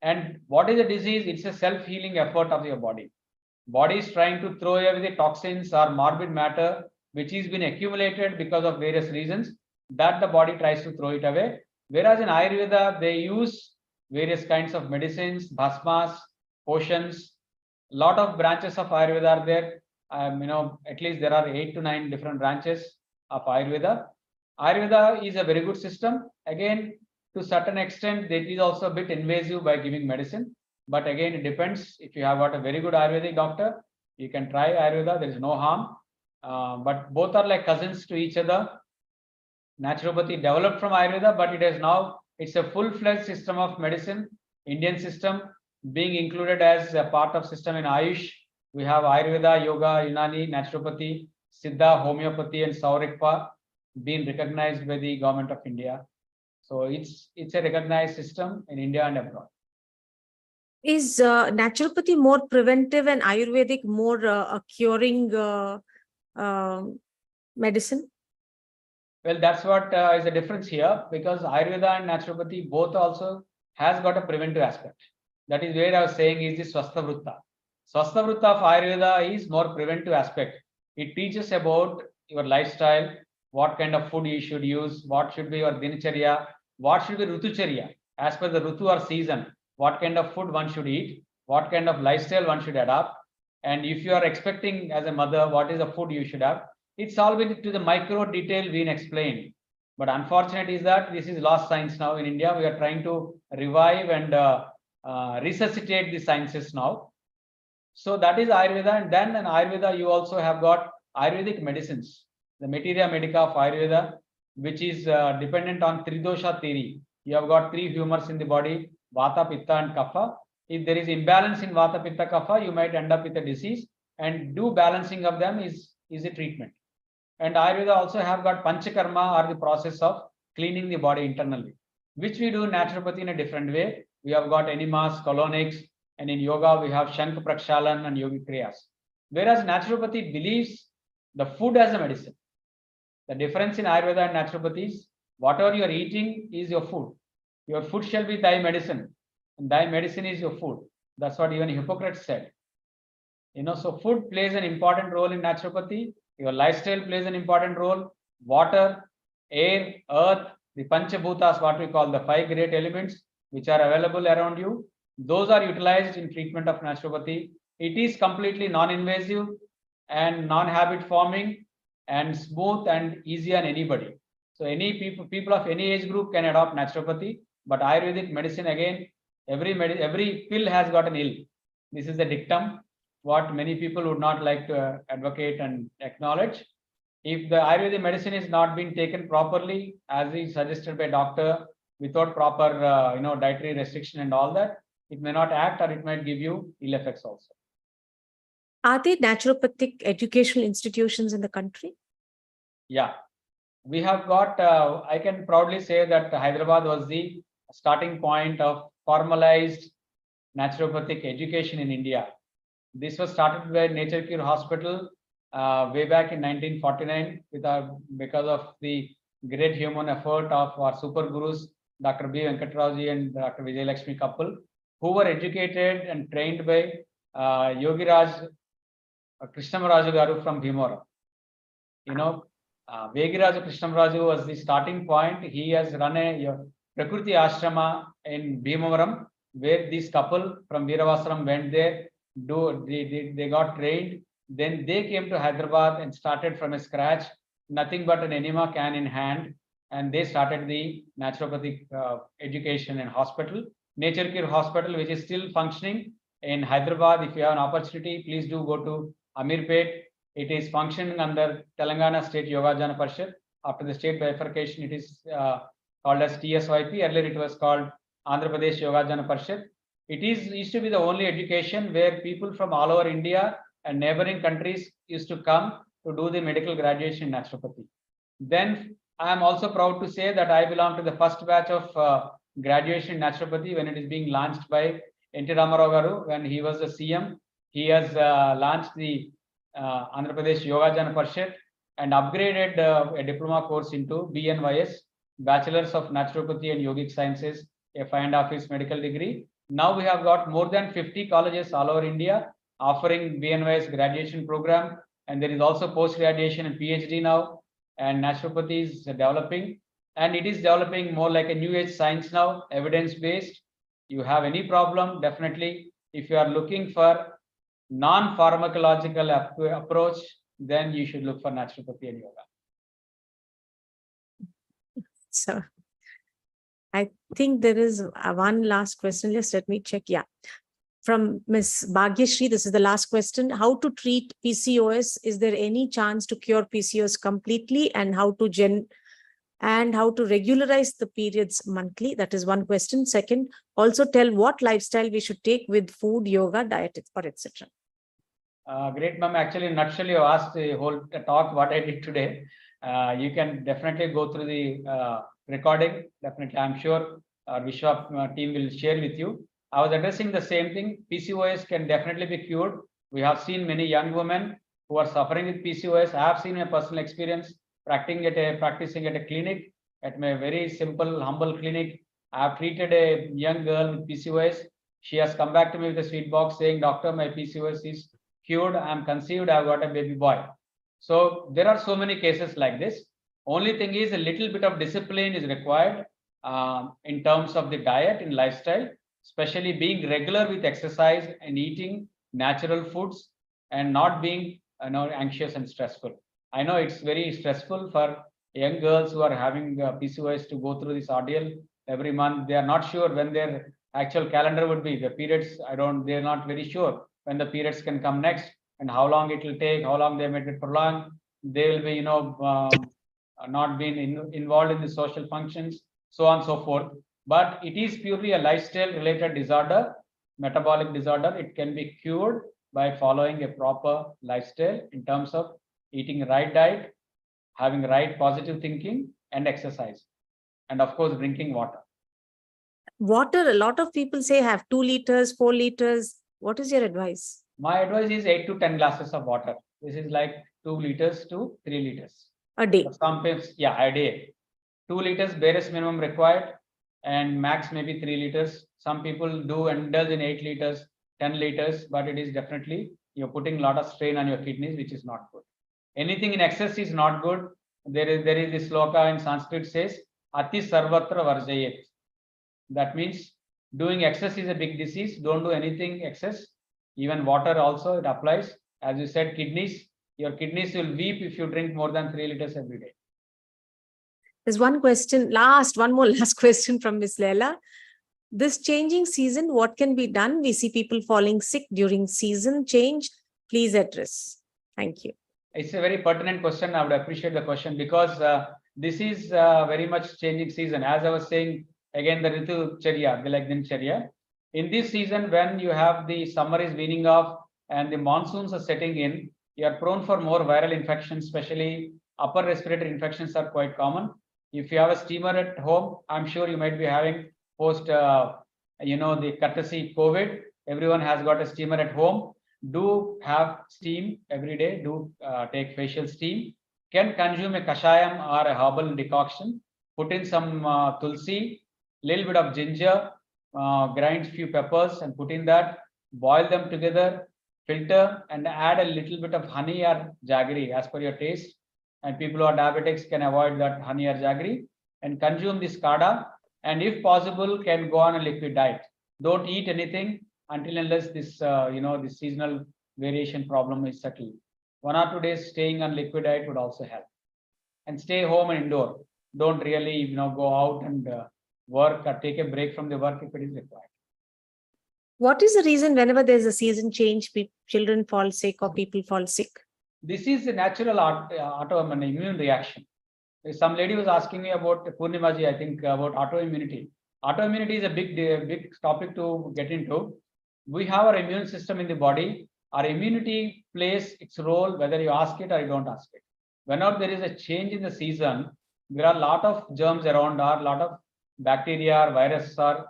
And what is a disease? It's a self-healing effort of your body. Body is trying to throw away the toxins or morbid matter which has been accumulated because of various reasons, that the body tries to throw it away. Whereas in Ayurveda, they use various kinds of medicines, bhasmas, potions. A lot of branches of Ayurveda are there. At least there are 8 to 9 different branches of Ayurveda. Ayurveda is a very good system. Again, to certain extent, it is also a bit invasive by giving medicine. But again, it depends. If you have got a very good Ayurvedic doctor, you can try Ayurveda. There is no harm. But both are like cousins to each other. Naturopathy developed from Ayurveda, but it's a full-fledged system of medicine. Indian system being included as a part of system in Ayush. We have Ayurveda, Yoga, Unani, Naturopathy, Siddha, Homeopathy, and Saurikpa being recognized by the government of India. So it's a recognized system in India and abroad. Is naturopathy more preventive and Ayurvedic more a curing medicine? Well, that's what is the difference here, because Ayurveda and naturopathy both also has got a preventive aspect. That is where I was saying is the Swastha Vrutta. Swastha Vrutta of Ayurveda is more preventive aspect. It teaches about your lifestyle, what kind of food you should use, what should be your dinacharya, what should be rutucharya, as per the rutu or season, what kind of food one should eat, what kind of lifestyle one should adopt. And if you are expecting as a mother, what is the food you should have? It's all been to the micro detail being explained. But unfortunate is that this is lost science now in India. We are trying to revive and resuscitate the sciences now. So that is Ayurveda. And then in Ayurveda, you also have got Ayurvedic medicines, the materia medica of Ayurveda, which is dependent on Tridosha theory. You have got 3 humors in the body, Vata, Pitta, and Kapha. If there is imbalance in Vata, Pitta, Kapha, you might end up with a disease, and do balancing of them is a treatment. And Ayurveda also have got Panchakarma, or the process of cleaning the body internally, which we do in naturopathy in a different way. We have got enemas, colonics, and in yoga we have Shank Prakshalan and Yogic Kriyas. Whereas naturopathy believes the food as a medicine. The difference in Ayurveda and naturopathy is whatever you are eating is your food. Your food shall be thy medicine, and thy medicine is your food. That's what even Hippocrates said. So food plays an important role in naturopathy. Your lifestyle plays an important role. Water, air, earth, the Panchabhutas, what we call the 5 great elements, which are available around you, those are utilized in treatment of naturopathy. It is completely non-invasive and non-habit forming and smooth and easy on anybody. So any people of any age group can adopt naturopathy. But Ayurvedic medicine, again, every pill has got an ill. This is a dictum, what many people would not like to advocate and acknowledge. If the Ayurvedic medicine is not being taken properly, as is suggested by doctor, without proper dietary restriction and all that, it may not act, or it might give you ill effects also. Are there naturopathic educational institutions in the country? Yeah, we have got, I can proudly say that Hyderabad was the starting point of formalized naturopathic education in India. This was started by Nature Cure Hospital way back in 1949 because of the great human effort of our super gurus, Dr. B. Venkatrao and Dr. Vijayalakshmi couple, who were educated and trained by Yogiraj Krishnamraju Garu from Bhimavaram. Vegiraju Krishnamraju was the starting point. He has run a Prakriti Ashrama in Bhimavaram, where this couple from Veeravasram went there, they got trained. Then they came to Hyderabad and started from a scratch, nothing but an enema can in hand. And they started the naturopathic education and hospital, Nature Cure Hospital, which is still functioning in Hyderabad. If you have an opportunity, please do go to Amirpet. It is functioning under Telangana State Yogajana Parishad. After the state bifurcation, it is called as TSYP. Earlier, it was called Andhra Pradesh Yogajana Parishad. It used to be the only education where people from all over India and neighboring countries used to come to do the medical graduation in naturopathy. Then I am also proud to say that I belong to the first batch of graduation in naturopathy when it is being launched by N.T. Ramarao Garu when he was the CM. He has launched the Andhra Pradesh Yogajana Parishad and upgraded a diploma course into BNYS, Bachelors of Naturopathy and Yogic Sciences, a 5.5 years medical degree. Now we have got more than 50 colleges all over India offering BNYS graduation program, and there is also post-graduation and PhD now, and naturopathy is developing, and it is developing more like a new age science now, evidence-based. You have any problem, definitely, if you are looking for non-pharmacological approach, then you should look for naturopathy and yoga. So I think there is one last question. Just let me check. Yeah. From Ms. Bhagyashri, this is the last question. How to treat PCOS? Is there any chance to cure PCOS completely, and how to regularize the periods monthly? That is one question. Second, also tell what lifestyle we should take with food, yoga, diet, or etc. Great, ma'am. Actually, in nutshell, you asked the whole talk what I did today. You can definitely go through the recording. Definitely, I'm sure our Vishwa team will share with you. I was addressing the same thing. PCOS can definitely be cured. We have seen many young women who are suffering with PCOS. I have seen a personal experience practicing at a clinic, at my very simple, humble clinic. I have treated a young girl with PCOS. She has come back to me with a sweet box saying, "Doctor, my PCOS is cured. I am conceived. I have got a baby boy." So there are so many cases like this. Only thing is a little bit of discipline is required in terms of the diet and lifestyle, especially being regular with exercise and eating natural foods and not being anxious and stressful. I know it's very stressful for young girls who are having PCOS to go through this ordeal every month. They are not sure when their actual calendar would be. The periods, they're not very sure when the periods can come next and how long it will take, how long they may get prolonged. They will be, not being involved in the social functions, so on and so forth. But it is purely a lifestyle related disorder, metabolic disorder. It can be cured by following a proper lifestyle in terms of eating right diet, having right positive thinking and exercise, and of course drinking water. Water, a lot of people say have 2 liters, 4 liters. What is your advice? My advice is 8 to 10 glasses of water. This is like 2 liters to 3 liters. A day. Sometimes, yeah, a day. 2 liters barest minimum required, and max maybe 3 liters. Some people do indulge in 8 liters, 10 liters, but it is definitely, you're putting a lot of strain on your kidneys, which is not good. Anything in excess is not good. There is this sloka in Sanskrit says, Ati Sarvatra Varjayet. That means doing excess is a big disease. Don't do anything excess. Even water also, it applies. As you said, kidneys, your kidneys will weep if you drink more than 3 liters every day. There's one question, one more last question from Ms. Leila. This changing season, what can be done? We see people falling sick during season change. Please address. Thank you. It's a very pertinent question. I would appreciate the question because this is very much changing season. As I was saying, again, the Ritu Charya, the like Dincharya. In this season, when you have the summer is weaning off and the monsoons are setting in, you are prone for more viral infections, especially upper respiratory infections are quite common. If you have a steamer at home, I'm sure you might be having post, the courtesy COVID. Everyone has got a steamer at home. Do have steam every day. Do take facial steam. Can consume a kashayam or a herbal decoction. Put in some tulsi, little bit of ginger, grind few peppers and put in that. Boil them together, filter and add a little bit of honey or jaggery as per your taste. And people who are diabetics can avoid that honey or jaggery and consume this kada. And if possible, can go on a liquid diet. Don't eat anything until unless this, this seasonal variation problem is settled. 1 or 2 days staying on liquid diet would also help. And stay home and indoor. Don't really, go out and work or take a break from the work if it is required. What is the reason whenever there's a season change, children fall sick or people fall sick? This is a natural autoimmune immune reaction. Some lady was asking me about Purnimaji, I think, about autoimmunity. Autoimmunity is a big topic to get into. We have our immune system in the body. Our immunity plays its role whether you ask it or you don't ask it. Whenever there is a change in the season, there are a lot of germs around, or a lot of bacteria or viruses are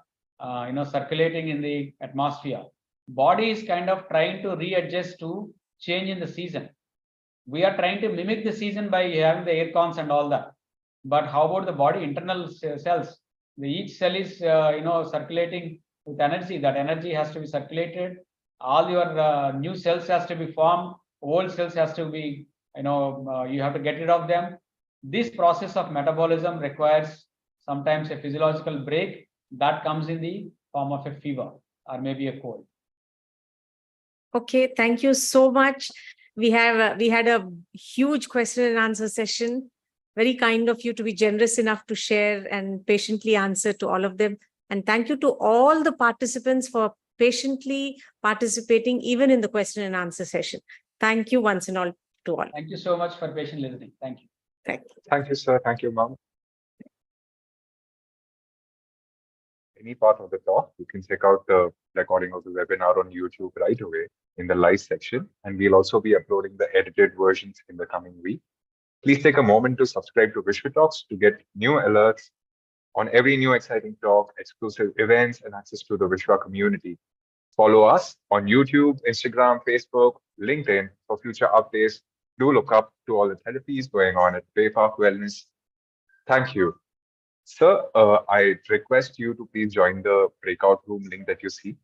circulating in the atmosphere. Body is kind of trying to readjust to change in the season. We are trying to mimic the season by having the air cons and all that. But how about the body internal cells? Each cell is circulating with energy. That energy has to be circulated. All your new cells has to be formed. Old cells has to be, you have to get rid of them. This process of metabolism requires sometimes a physiological break that comes in the form of a fever or maybe a cold. Okay, thank you so much. We had a huge question and answer session. Very kind of you to be generous enough to share and patiently answer to all of them. And thank you to all the participants for patiently participating even in the question and answer session. Thank you once and all to all. Thank you so much for patient listening. Thank you. Thank you. Thank you, sir. Thank you, ma'am. Any part of the talk, you can check out the recording of the webinar on YouTube right away in the live section. And we'll also be uploading the edited versions in the coming week. Please take a moment to subscribe to WishwaTalks to get new alerts on every new exciting talk, exclusive events, and access to the Vishwa community. Follow us on YouTube, Instagram, Facebook, LinkedIn for future updates. Do look up to all the therapies going on at Baypark Wellness. Thank you. Sir, I request you to please join the breakout room link that you see.